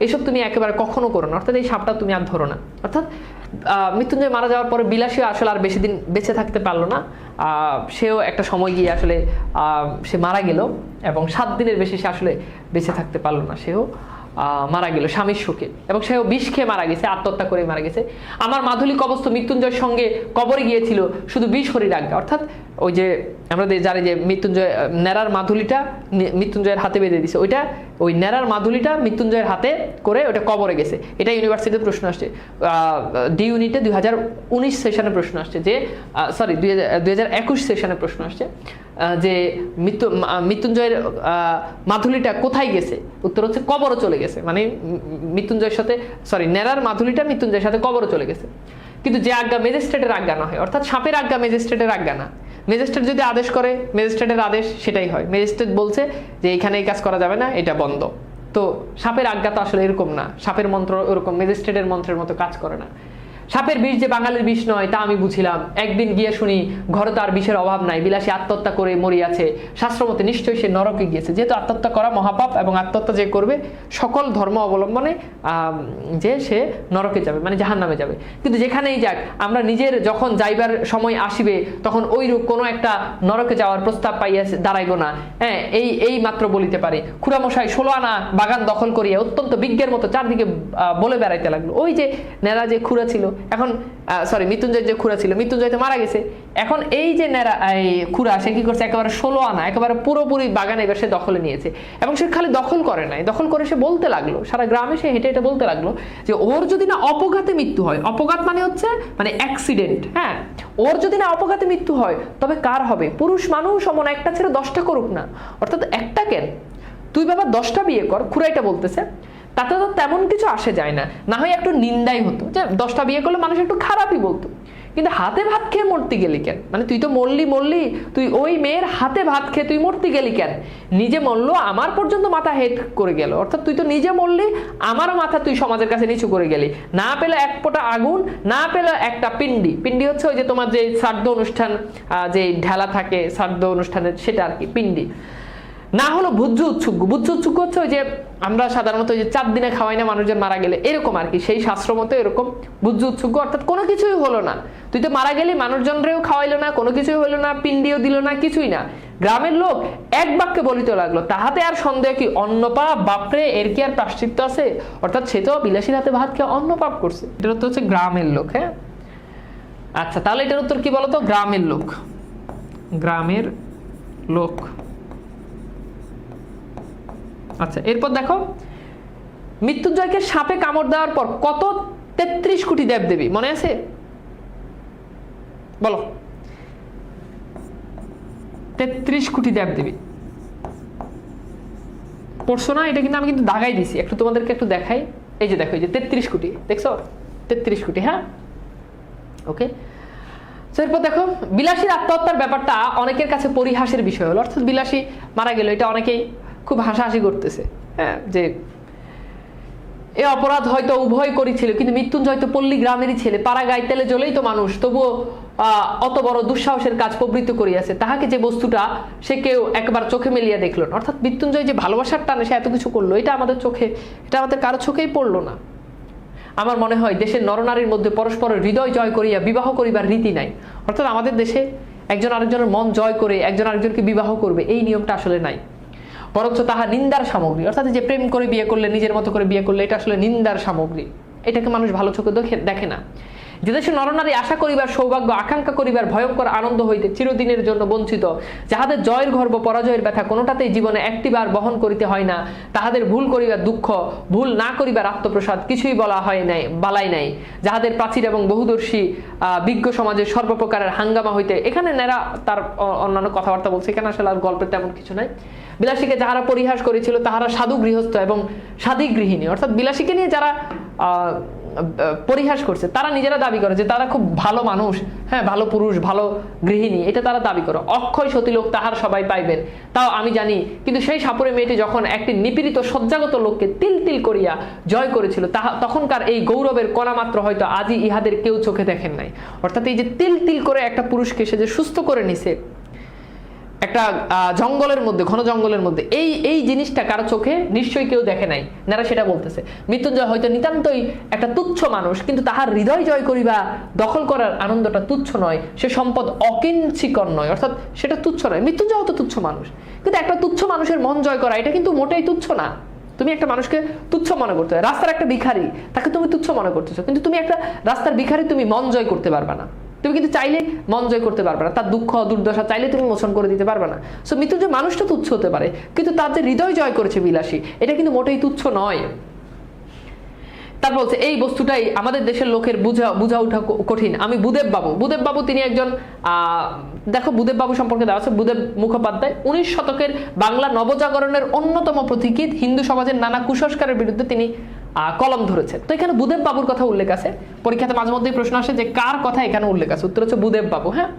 এসব তুমি একেবারে কখনো করো না, অর্থাৎ এই সাপটা তুমি আর ধরো না। অর্থাৎ মৃত্যুঞ্জয় মারা যাওয়ার পরে বিলাসীও আসলে আর বেশি দিন বেঁচে থাকতে পারলো না, সেও একটা সময় গিয়ে আসলে সে মারা গেল, এবং 7 দিনের বেশি সে আসলে বেঁচে থাকতে পারলো না, সেও মারা গেল স্বামীর শোকে, এবং সেও বিষ খেয়ে মারা গেছে, আত্মহত্যা করে মারা গেছে। আমার মাধুলী কবস্থ মৃত্যুঞ্জয়ের সঙ্গে কবরে গিয়েছিল শুধু 20 হরির আজ্ঞা, অর্থাৎ ওই যে আমরা জানি যে মৃত্যুঞ্জয় ন্যাড়ার মাধুলীটা মৃত্যুঞ্জয়ের হাতে বেঁধে দিছে, ওইটা ওই ন্যাড়ার মাধুলীটা মৃত্যুঞ্জয়ের হাতে করে ওটা কবরে গেছে। এটা ইউনিভার্সিটিতে প্রশ্ন আসছে, ডি ইউনিটে 2019 সেশনে প্রশ্ন আসছে, যে সরি 2021 সেশনে প্রশ্ন আসছে যে মৃত্যুঞ্জয়ের মাধুলীটা কোথায় গেছে? উত্তর হচ্ছে কবরও চলে গেছে, মানে মৃত্যুঞ্জয়ের সাথে ন্যাড়ার মাধুলীটা মৃত্যুঞ্জয়ের সাথে কবরও চলে গেছে। কিন্তু যে আজ্ঞা ম্যাজিস্ট্রেটের আজ্ঞা না হয়, অর্থাৎ সাপের আজ্ঞা ম্যাজিস্ট্রেটের আজ্ঞা না। ম্যাজিস্ট্রেট যদি আদেশ করে, ম্যাজিস্ট্রেটের আদেশ সেটাই হয়। ম্যাজিস্ট্রেট বলছে যে এখানে এই কাজ করা যাবে না, এটা বন্ধ। তো সাপের আজ্ঞা তো আসলে এরকম না, সাপের মন্ত্র ওরকম ম্যাজিস্ট্রেটের মন্ত্রের মতো কাজ করে না। সাপের বিষ যে বাঙালির বিষ নয় তা আমি বুঝিলাম, একদিন গিয়ে শুনি ঘরে তার বিষের অভাব নাই, বিলাসী আত্মহত্যা করে মরিয়াছে, শাস্ত্রমতে নিশ্চয়ই সে নরকে গিয়েছে। যেহেতু আত্মহত্যা করা মহাপাপ এবং আত্মহত্যা যে করবে সকল ধর্ম অবলম্বনে যে সে নরকে যাবে, মানে জাহান্নামে যাবে। কিন্তু যেখানেই যাক, আমরা নিজের যখন যাইবার সময় আসিবে তখন ওইরূপ কোনো একটা নরকে যাওয়ার প্রস্তাব পাইয়া দাঁড়াইব না। হ্যাঁ, এই মাত্র বলিতে পারি। খুড়ামশাই 16 আনা বাগান দখল করিয়া অত্যন্ত বিজ্ঞের মতো চারদিকে বলে বেড়াইতে লাগলো। ওই যে নেড়া যে খুড়া ছিল, এখন সরি মৃত্যুঞ্জয় যে খুড়া ছিল, মৃত্যুঞ্জয় তো মারা গেছে, এখন এই যে নেড়া এই খুড়া সে কি করছে, একেবারে 16 আনা একেবারে পুরোপুরি বাগান এবার সে দখলে নিয়েছে। এবং সে খালি দখল করে নাই, দখল করে সে বলতে লাগলো, সারা গ্রামে সে হেঁটে হেঁটে বলতে লাগলো যে ওর যদি না অপঘাতে মৃত্যু হয়, অপঘাত মানে হচ্ছে মানে অ্যাক্সিডেন্ট, হ্যাঁ, ওর যদি না অপঘাতে মৃত্যু হয় তবে কার হবে? পুরুষ মানুষ অমন একটা ছেড়ে 10টা করুক না, অর্থাৎ একটা কেন, তুই বাবা 10টা বিয়ে কর, খুড়াইটা বলতেছে, তাতে তো তেমন কিছু আসে যায় না, না হয় একটু নিন্দাই হতো যে 10টা বিয়ে করলে মানুষ একটু খারাপই বলতো, কিন্তু হাতে ভাত খেয়ে মরতে গেলি কেন? মানে তুই তো মরলি, তুই ওই মেয়ের হাতে ভাত খেয়ে তুই মরতে গেলি কেন? নিজে মরলো, আমার পর্যন্ত মাথা হেড করে গেল, অর্থাৎ তুই তো নিজে মরলি, আমারও মাথা তুই সমাজের কাছে নিচু করে গেলি। না পেলে এক ফোঁটা আগুন, না পেলে একটা পিন্ডি, পিন্ডি হচ্ছে ওই যে তোমার যে শ্রাদ্ধ অনুষ্ঠান যে ঢেলা থাকে শ্রাদ্ধ অনুষ্ঠানের, সেটা আর কি পিন্ডি, না হলো ভুজ্য উৎসুক। ভুজ্য উৎসুক হচ্ছে ওই যে আমরা সাধারণত ওই যে 4 দিনে খাওয়াই না মানুষজন মারা গেলে, এরকম আর কি, সেই শাস্ত্র মতো এরকম ভুজ্য উৎসুক, অর্থাৎ কোনো কিছুই হলো না, তুই তো মারা গেলি, মানুষজনরেও খাওয়াইলো না, কোনো কিছুই হলো না, পিণ্ডিও দিল না, কিছুই না। গ্রামের লোক এক বাক্যে বলিতে লাগলো, তাহাতে আর সন্দেহ কি, অন্নপাপ বাপরে, এর কি আর প্রাশ্চিত্য আছে? অর্থাৎ সে তো বিলাসীর হাতে ভাত খেয়ে অন্নপাপ করছে। এটা তো হচ্ছে গ্রামের লোক। হ্যাঁ, আচ্ছা, তাহলে এটার উত্তর কি বলতো? গ্রামের লোক, গ্রামের লোক। আচ্ছা, এরপর দেখো, মৃত্যুঞ্জয়কে সাপে কামড় দেওয়ার পর কত 33 কোটি দেবদেবী মনে আছে? বলো, 33 কোটি দেবদেবী পড়ছো না? এটা কিন্তু আমি কিন্তু দাগাই দিছি, একটু তোমাদেরকে একটু দেখাই। এই যে দেখো, এই যে 33 কোটি, দেখছো 33 কোটি। হ্যাঁ, ওকে। এরপর দেখো, বিলাসীর আত্মহত্যার ব্যাপারটা অনেকের কাছে পরিহাসের বিষয় হলো, অর্থাৎ বিলাসী মারা গেল, এটা অনেকেই খুব হাসাহাসি করতেছে। হ্যাঁ, যে এ অপরাধ হয়তো উভয় করেছিল, কিন্তু মৃত্যুঞ্জয় তো পল্লী গ্রামেরই ছেলে, পাড়া গাইতেলে জ্বলেই তো মানুষ, তবুও অত বড় দুঃসাহসের কাজ প্রবৃত্ত করিয়াছে, তাহাকে যে বস্তুটা সে কেউ একবার চোখে মেলিয়া দেখল না। অর্থাৎ মৃত্যুঞ্জয় যে ভালোবাসার টানে সে এত কিছু করলো, এটা আমাদের চোখে, এটা আমাদের কারো চোখেই পড়লো না। আমার মনে হয় দেশের নরনারীর মধ্যে পরস্পরের হৃদয় জয় করিয়া বিবাহ করিবার রীতি নাই, অর্থাৎ আমাদের দেশে একজন আরেকজনের মন জয় করে একজন আরেকজনকে বিবাহ করবে, এই নিয়মটা আসলে নাই, বরঞ্চ তাহা নিন্দার সামগ্রী। অর্থাৎ যে প্রেম করে বিয়ে করলে, নিজের মতো করে বিয়ে করলে, এটা আসলে নিন্দার সামগ্রী, এটাকে মানুষ ভালো চোখে দেখে না। যে দেশে নরনারী আশা করিবার সৌভাগ্য, আকাঙ্ক্ষা করিবার ভয়ঙ্কর আনন্দ হইতে চিরদিনের জন্য বঞ্চিত, যাহাদের জয়ের গর্ব পরাজয়ের ব্যথা কোনোটাতেই জীবনে একটিবার বহন করিতে হয় না, তাহাদের ভুল করিবার দুঃখ, ভুল না করিবার আত্মপ্রসাদ কিছুই বলা হয় নাই, বালাই নাই, যাহাদের প্রাচীর এবং বহুদর্শী বিজ্ঞ সমাজের সর্বপ্রকারের হাঙ্গামা হইতে, এখানে নেরা তার অন্যান্য কথাবার্তা বলছে, এখানে আসলে আর গল্পের তেমন কিছু নাই। বিলাসীকে যাহারা পরিহাস করেছিল তাহারা সাধু গৃহস্থ এবং সাধী গৃহিণী, অর্থাৎ বিলাসীকে নিয়ে যারা পরিহাস করছে তারা নিজেরা দাবি করে যে তারা খুব ভালো মানুষ, হ্যাঁ, ভালো পুরুষ, ভালো গৃহিণী, এটা তারা দাবি করে। অক্ষয় সতী লোক তাহার সবাই পাইবেন, তাও আমি জানি, কিন্তু সেই সাপুরে মেয়েটি যখন একটি নিপীড়িত সজ্জাগত লোককে তিল তিল করিয়া জয় করেছিল, তখনকার এই গৌরবের কণা মাত্র হয়তো আজই ইহাদের কেউ চোখে দেখেন নাই। অর্থাৎ এই যে তিল তিল করে একটা পুরুষকে সে যে সুস্থ করে নিছে একটা জঙ্গলের মধ্যে, ঘন জঙ্গলের মধ্যে, এই জিনিসটা কারো চোখে নিশ্চয়ই কেউ দেখে নাই, নারা সেটা বলতেছে। মৃত্যুঞ্জয় হয়তো নিতান্তই একটা তুচ্ছ মানুষ, কিন্তু তাহার হৃদয় জয় করিবা, দখল করার আনন্দটা তুচ্ছ নয়, সে সম্পদ অকিঞ্চিকর নয়, অর্থাৎ সেটা তুচ্ছ নয়। মৃত্যুঞ্জয় হয়তো তুচ্ছ মানুষ, কিন্তু একটা তুচ্ছ মানুষের মন জয় করা এটা কিন্তু মোটেই তুচ্ছ না। তুমি একটা মানুষকে তুচ্ছ মনে করতে হয়, রাস্তার একটা ভিখারি, তাকে তুমি তুচ্ছ মনে করতেছো, কিন্তু তুমি একটা রাস্তার ভিখারি তুমি মন জয় করতে পারবা না, তুমি কিন্তু চাইলে মন জয় করতে পারবে না, তার দুঃখ দুর্দশা চাইলে তুমি মোচন করে দিতে পারবে না। সো মৃত্যুঞ্জয় মানুষটা তুচ্ছ হতে পারে, কিন্তু তার যে হৃদয় জয় করেছে বিলাসী, এটা কিন্তু মোটেই তুচ্ছ নয়। তার বলছে এই বস্তুটাই আমাদের দেশের লোকের বুঝা উঠা কঠিন। আমি বুদেব বাবু তিনি একজন দেখো বুদেব বাবু সম্পর্কে দেওয়া আছে, বুদেব মুখোপাধ্যায় 19 শতকের বাংলা নবজাগরণের অন্যতম প্রতীকী, হিন্দু সমাজের নানা কুসংস্কারের বিরুদ্ধে তিনি কলম ধরেছেন। তো এখানে বুদেব বাবুর কথা উল্লেখ আছে, পরীক্ষাতে মাঝে মধ্যেই প্রশ্ন আসে যে কার কথা এখানে উল্লেখ আছে, উত্তর হচ্ছে বুদেব বাবু। হ্যাঁ,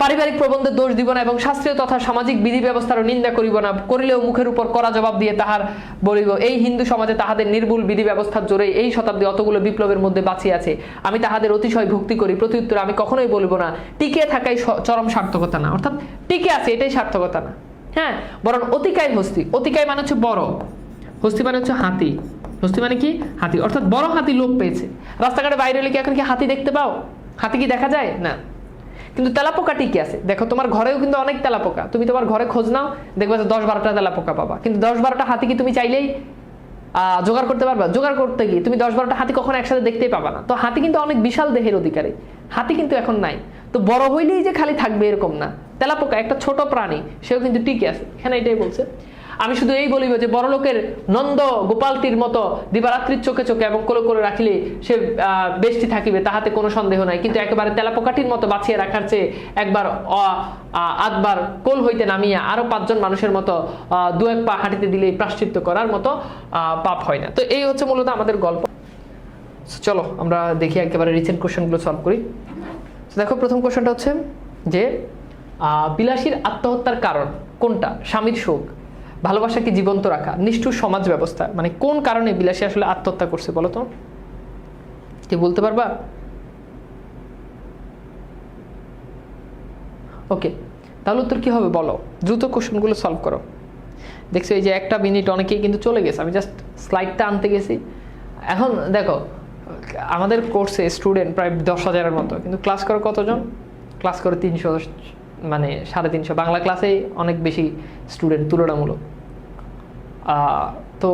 পারিবারিক প্রবন্ধে দোষ দিব না এবং শাস্ত্রীয় তথা সামাজিক বিধি ব্যবস্থারও নিন্দা করিব না, করিলেও মুখের উপর কড়া জবাব দিয়ে তাহার বলিব। এই হিন্দু সমাজে তাহাদের নির্ভুল বিধি ব্যবস্থার জোরে এই শতাব্দী অতগুলো বিপ্লবের মধ্যে বাঁচিয়ে আছে, আমি তাহাদের অতিশয় ভক্তি করি। প্রত্যুত্তরে আমি কখনোই বলিব না টিকে থাকাই চরম সার্থকতা না, অর্থাৎ টিকে আছে এটাই সার্থকতা না, হ্যাঁ, বরং অতিকায় হস্তি। অতিকায় মানে হচ্ছে বড়, হস্তি মানে হচ্ছে হাতি। হস্তি মানে কি? হাতি, অর্থাৎ বড় হাতি লোপ পেয়েছে। রাস্তাঘাটে বাইরে হলে কি এখন কি হাতি দেখতে পাও? হাতি কি দেখা যায় না? কিন্তু তেলাপোকা টিকে আছে। দেখো তোমার ঘরেও কিন্তু অনেক তেলাপোকা, তুমি তোমার ঘরে খোঁজ নাও, দেখবে যে 10-12টা তেলাপোকা পাবা, কিন্তু 10-12টা হাতি কি তুমি চাইলেই জোগাড় করতে পারবা? জোগাড় করতে গিয়ে তুমি 10-12টা হাতি কখনো একসাথে দেখতেই পাবা না। তো হাতি কিন্তু অনেক বিশাল দেহের অধিকারী, হাতি কিন্তু এখন নাই। তো বড় হইলেই যে খালি থাকবে এরকম না, তেলাপোকা একটা ছোট প্রাণী, সেও কিন্তু টিকে আছে। এখানে এটাই বলছে। আমি শুধু এই বলিব যে বড় লোকের নন্দ গোপালটির মতো দিবারাত্রির চোখে চোখে এবং কোলে কোলে রাখিলে সে বেষ্টি থাকিবে, তাহাতে কোনো সন্দেহ নাই। কিন্তু একেবারে তেলাপোকাটির মতো বাঁচিয়ে রাখার চেয়ে একবার আধবার কোল হইতে নামিয়া আরো 5 জন মানুষের মতো 2-1 পা হাঁটিতে দিলেই প্রাশ্চিত্য করার মতো পাপ হয় না। তো এই হচ্ছে মূলত আমাদের গল্প। চলো আমরা দেখি একেবারে রিসেন্ট কোশ্চেনগুলো সলভ করি। দেখো প্রথম কোশ্চেনটা হচ্ছে যে বিলাসীর আত্মহত্যার কারণ কোনটা? স্বামীর শোক, ভালোবাসাকে জীবন্ত রাখা, নিষ্ঠুর সমাজ ব্যবস্থা। মানে কোন কারণে বিলাসী আসলে আত্মহত্যা করছে বলো তো? কি বলতে পারবা? ওকে, তাহলে উত্তর কি হবে বলো? দ্রুত কোশ্চেনগুলো সলভ করো। দেখছো এই যে 1 মিনিট অনেকেই কিন্তু চলে গেছে, আমি জাস্ট স্লাইডটা আনতে গেছি। এখন দেখো আমাদের কোর্সে স্টুডেন্ট প্রায় 10,000-এর মতো, কিন্তু ক্লাস করে কতজন? ক্লাস করে 300, মানে 350। বাংলা ক্লাসেই অনেক বেশি স্টুডেন্ট তুলনামূলক। তো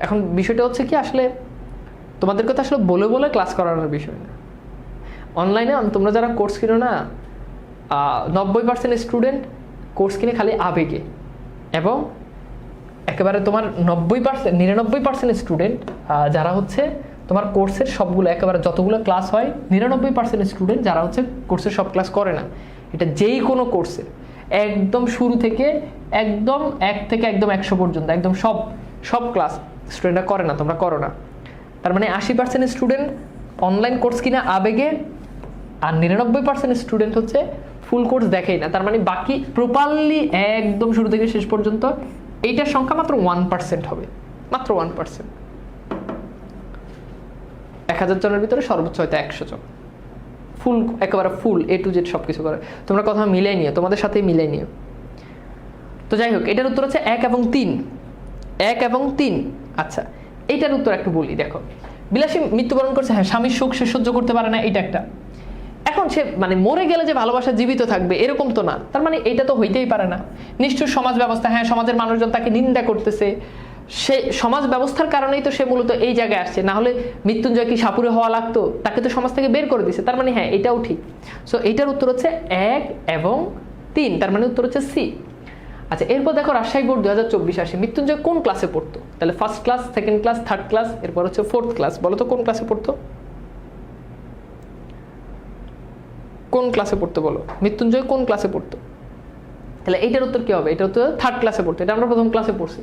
এখন বিষয়টা হচ্ছে কি, আসলে তোমাদেরকে তো আসলে বলে বলে ক্লাস করানোর বিষয় না। অনলাইনে তোমরা যারা কোর্স কিনো না, 90% স্টুডেন্ট কোর্স কিনে খালি আবেগে, এবং একেবারে তোমার 99% স্টুডেন্ট যারা হচ্ছে তোমার কোর্সের সবগুলো একেবারে যতগুলো ক্লাস হয় 99% স্টুডেন্ট যারা হচ্ছে কোর্সের সব ক্লাস করে না। এটা যেই কোনো কোর্সে একদম শুরু থেকে একদম 1 থেকে একদম 100 পর্যন্ত একদম সব ক্লাস স্টুডেন্টরা করে না, তোমরা করো না। তার মানে 80% স্টুডেন্ট অনলাইন কোর্স কিনা আবেগে, আর 99% স্টুডেন্ট হচ্ছে ফুল কোর্স দেখেই না। তার মানে বাকি প্রপারলি একদম শুরু থেকে শেষ পর্যন্ত এইটার সংখ্যা মাত্র 1% হবে, মাত্র 1%। 1000 জনের ভিতরে সর্বোচ্চ হয়তো 100 জন ফুল, একেবারে ফুল A to Z সবকিছু করে। তোমরা কথা মিলাই নিও, তোমাদের সাথেই মিলাই নিও। তো যাই হোক, এটার উত্তর হচ্ছে 1 এবং 3। 1 এবং 3। আচ্ছা, এইটার উত্তর একটু বলি। দেখো বিলাসী মৃত্যুবরণ করছে, হ্যাঁ, স্বামীর শোক সে সহ্য করতে পারে না, এটা একটা। এখন সে মানে মরে গেলে যে ভালোবাসা জীবিত থাকবে এরকম তো না, তার মানে এটা তো হইতেই পারে না। নিষ্ঠুর সমাজ ব্যবস্থা, হ্যাঁ, সমাজের মানুষজন তাকে নিন্দা করতেছে, সে সমাজ ব্যবস্থার কারণেই তো সে মূলত এই জায়গায় আসছে। না হলে মৃত্যুঞ্জয় কি সাপুরে হওয়া লাগতো? তাকে তো সমাজ থেকে বের করে দিছে। তার মানে হ্যাঁ, এটাও ঠিক। সো এইটার উত্তর হচ্ছে 1 এবং 3, তার মানে উত্তর হচ্ছে সি। আচ্ছা, এরপর দেখো রাজশাহী বোর্ড 2024 আসে। মৃত্যুঞ্জয় কোন ক্লাসে পড়তো? তাহলে 1st class, 2nd class, 3rd class, এরপর হচ্ছে 4th ক্লাস। বলো তো কোন ক্লাসে পড়তো? কোন ক্লাসে পড়তো বলো? মৃত্যুঞ্জয় কোন ক্লাসে পড়তো? তাহলে এইটার উত্তর কি হবে? এটা হচ্ছে 3rd ক্লাসে পড়তো। এটা আমরা প্রথম ক্লাসে পড়ছি।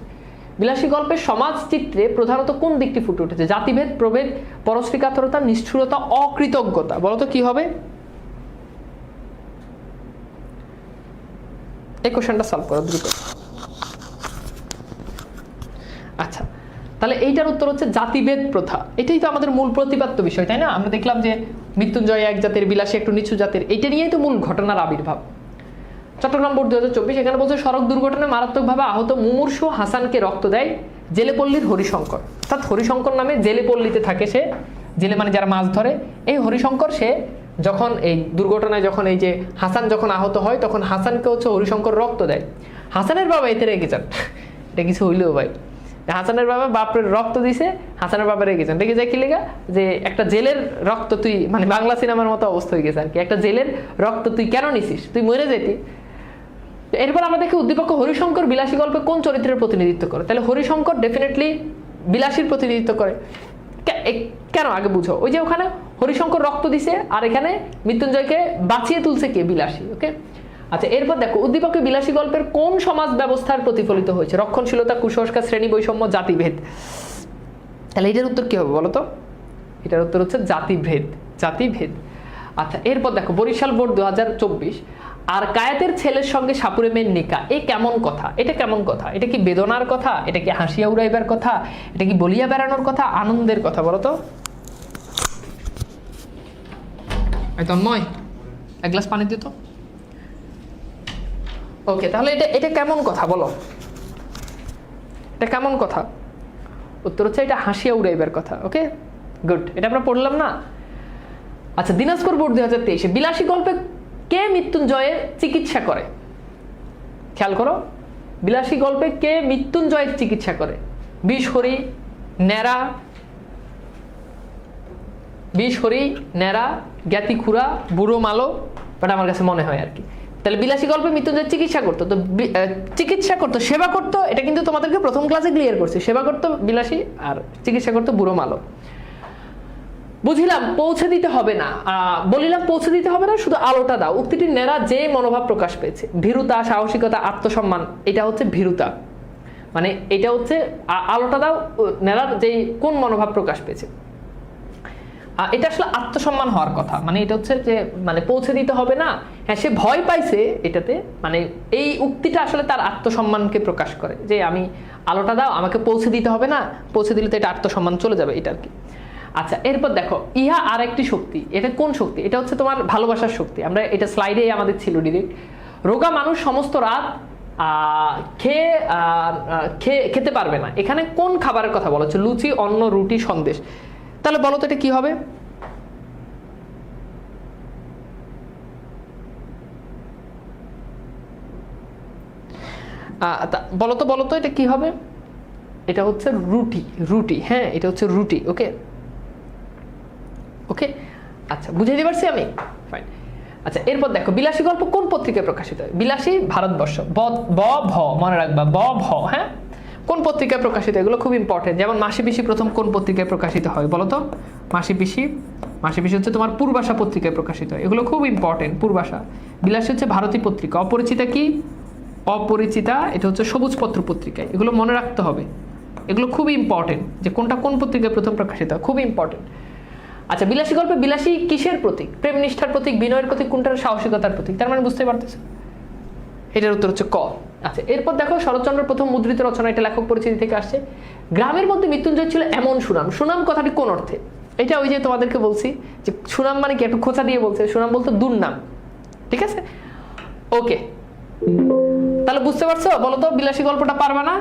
বিলাসী গল্পের সমাজ চিত্রে প্রধানত কোন দিকটি ফুটে উঠেছে? জাতিভেদ, প্রভেদ, পরশ্রীকাতরতা, নিষ্ঠুরতা, অকৃতজ্ঞতা। বলো তো কি হবে? এই কোশ্চেনটা সলভ করো দ্রুত। আচ্ছা, তাহলে এইটার উত্তর হচ্ছে জাতিভেদ প্রথা। এটাই তো আমাদের মূল প্রতিপাদ্য বিষয়, তাই না? আমরা দেখলাম যে মৃত্যুঞ্জয় এক জাতের, বিলাসী একটু নিচু জাতের। এইটা নিয়েই তো মূল ঘটনার আবির্ভাব। চট্টগ্রাম বোর্ড 2024 এখানে বলছে সড়ক দুর্ঘটনায় মারাত্মকভাবে আহত মুমূর্ষু হাসানকে রক্ত দেয় জেলেপল্লীর হরিশঙ্কর। অর্থাৎ হরিশঙ্কর নামে জেলেপল্লীতে থাকে সে, জেলে মানে যারা মাছ ধরে। এই হরিশঙ্কর সে যখন এই দুর্ঘটনায় যখন এই যে হাসান যখন আহত হয়, তখন হাসানকে হচ্ছে হরিশঙ্কর রক্ত দেয়। হাসানের বাবা এতে রেগে যান, এটা কিছু হইলেও ভাই, হাসানের বাবা বাপের রক্ত দিছে, হাসানের বাবা রেগে যান। রেগে যায় কি লেগা? যে একটা জেলের রক্ত তুই, মানে বাংলা সিনেমার মতো অবস্থা হয়ে গেছে আর কি, একটা জেলের রক্ত তুই কেন নিছিস? তুই মরে যেতি। এরপর আমরা দেখি উদ্দীপক হরিশঙ্কর বিলাসী গল্পে কোন চরিত্রের প্রতিনিধিত্ব করে? তাহলে হরিশঙ্কর ডেফিনেটলি বিলাসীর প্রতিনিধিত্ব করে। কেন আগে বুঝো। ওই যে ওখানে হরিশঙ্কর রক্ত দিছে, আর এখানে মৃত্যুঞ্জয়কে বাঁচিয়ে তুলছে কে? বিলাসী। ওকে, আচ্ছা, এরপর দেখো উদ্দীপকে বিলাসী গল্পের কোন সমাজ ব্যবস্থার প্রতিফলিত হয়েছে? রক্ষণশীলতা, কুসংস্কার, শ্রেণী বৈষম্য, জাতিভেদ। তাহলে এটার উত্তর কি হবে বলো তো? এটার উত্তর হচ্ছে জাতিভেদ। জাতিভেদ। আচ্ছা, এরপর দেখো বরিশাল বোর্ড 2024 আর কায়েতের ছেলের সঙ্গে সাপুরে মেয়ের নিকা, এ কেমন কথা? এটা কেমন কথা? এটা কি বেদনার কথা? এটা কি হাসিয়া উড়াইবার কথা? এটা কি বলিয়া বেড়ানোর কথা? আনন্দের কথা? বলো তো। তন্ময়, এক গ্লাস পানি দিত। ওকে, তাহলে এটা কেমন কথা বলো? এটা কেমন কথা? উত্তর হচ্ছে এটা হাসিয়া উড়াইবার কথা। ওকে, গুড, এটা আমরা পড়লাম না? আচ্ছা, দিনাজপুর বোর্ড 2023 বিলাসী গল্পে কে মৃত্যুঞ্জয়ের চিকিৎসা করে? খেয়াল করো, বিলাসী গল্পে কে মৃত্যুঞ্জয়ের চিকিৎসা করে? বিষহরি, ন্যাড়া, বিষহরি, ন্যাড়া, জ্ঞাতিখুরা, বুড়ো মালো, এটা আমার কাছে মনে হয় আর কি। তাহলে বিলাসী গল্পে মৃত্যুঞ্জয় চিকিৎসা করতো, তো চিকিৎসা করতো, সেবা করতো, এটা কিন্তু তোমাদেরকে প্রথম ক্লাসে ক্লিয়ার করছি। সেবা করতো বিলাসী আর চিকিৎসা করতো বুড়ো মালো। বুঝিলাম পৌঁছে দিতে হবে না, বলিলাম পৌঁছে দিতে হবে না, শুধু আলোটা দাও। উক্তিটির ন্যাড়া যে মনোভাব প্রকাশ পেয়েছে, ভীরুতা, সাহসিকতা, আত্মসম্মান, এটা হচ্ছে ভীরুতা, মানে এটা হচ্ছে আলোটা দাও ন্যাড়ার যে কোন মনোভাব প্রকাশ পেয়েছে, এটা আসলে আত্মসম্মান হওয়ার কথা। মানে এটা হচ্ছে যে মানে পৌঁছে দিতে হবে না, হ্যাঁ সে ভয় পাইছে এটাতে, মানে এই উক্তিটা আসলে তার আত্মসম্মানকে প্রকাশ করে, যে আমি আলোটা দাও, আমাকে পৌঁছে দিতে হবে না, পৌঁছে দিলে তো এটা আত্মসম্মান চলে যাবে, এটা আর কি। আচ্ছা, এরপর দেখো, ইহা আর একটি শক্তি। এটা কোন শক্তি? এটা হচ্ছে তোমার ভালোবাসার শক্তি। আমরা এটা স্লাইডে আমাদের ছিল ডিরেক্ট। রোগা মানুষ সমস্ত রাত খেতে পারবে না, এখানে কোন খাবারের কথা বলা হচ্ছে? লুচি, অন্ন, রুটি, সন্দেশ। তাহলে বলো তো এটা কি হবে? বলো তো এটা কি হবে? এটা হচ্ছে রুটি, রুটি, হ্যাঁ এটা হচ্ছে রুটি। ওকে ওকে, আচ্ছা বুঝিয়ে দিতে পারছি আমি, ফাইন। আচ্ছা, এরপর দেখো, বিলাসী গল্প কোন পত্রিকায় প্রকাশিত হয়? বিলাসী ভারতবর্ষ, ব ভ মনে রাখবা, ব ভ, হ্যাঁ কোন পত্রিকায় প্রকাশিত? এগুলো খুব ইম্পর্টেন্ট। যেমন মাসি পিসি প্রথম কোন পত্রিকায় প্রকাশিত হয় বলো তো? মাসি পিসি হচ্ছে তোমার পূর্বাশা পত্রিকায় প্রকাশিত হয়, এগুলো খুব ইম্পর্টেন্ট। পূর্বাশা। বিলাসী হচ্ছে ভারতী পত্রিকা। অপরিচিতা কি? অপরিচিতা এটা হচ্ছে সবুজ পত্র পত্রিকায়। এগুলো মনে রাখতে হবে, এগুলো খুবই ইম্পর্টেন্ট, যে কোনটা কোন পত্রিকায় প্রথম প্রকাশিত হয়, খুবই ইম্পর্টেন্ট। আচ্ছা, বিলাসী গল্পে বিলাসী কিসের প্রতীক? প্রেম নিষ্ঠার প্রতীক, বিনয়ের প্রতীক, কোনটার? সাহসিকতার প্রতীক। তার মানে বুঝতে পারতেছো, এটার উত্তর হচ্ছে ক। আচ্ছা, এরপর দেখো, শরৎচন্দ্রের প্রথম মুদ্রিত রচনা, এটা লেখক পরিচিতি থেকে আসছে। গ্রামের মধ্যে মৃত্যুঞ্জয় ছিল এমন সুনাম। সুনাম কথাটি কোন অর্থে? এটা ওই যে তোমাদেরকে বলছি যে সুনাম মানে কি, একটু খোঁচা দিয়ে বলছে, সুনাম বলতে দুর্নাম, ঠিক আছে? ওকে, তাহলে বুঝতে পারছো? বলো তো বিলাসী গল্পটা পারবা না?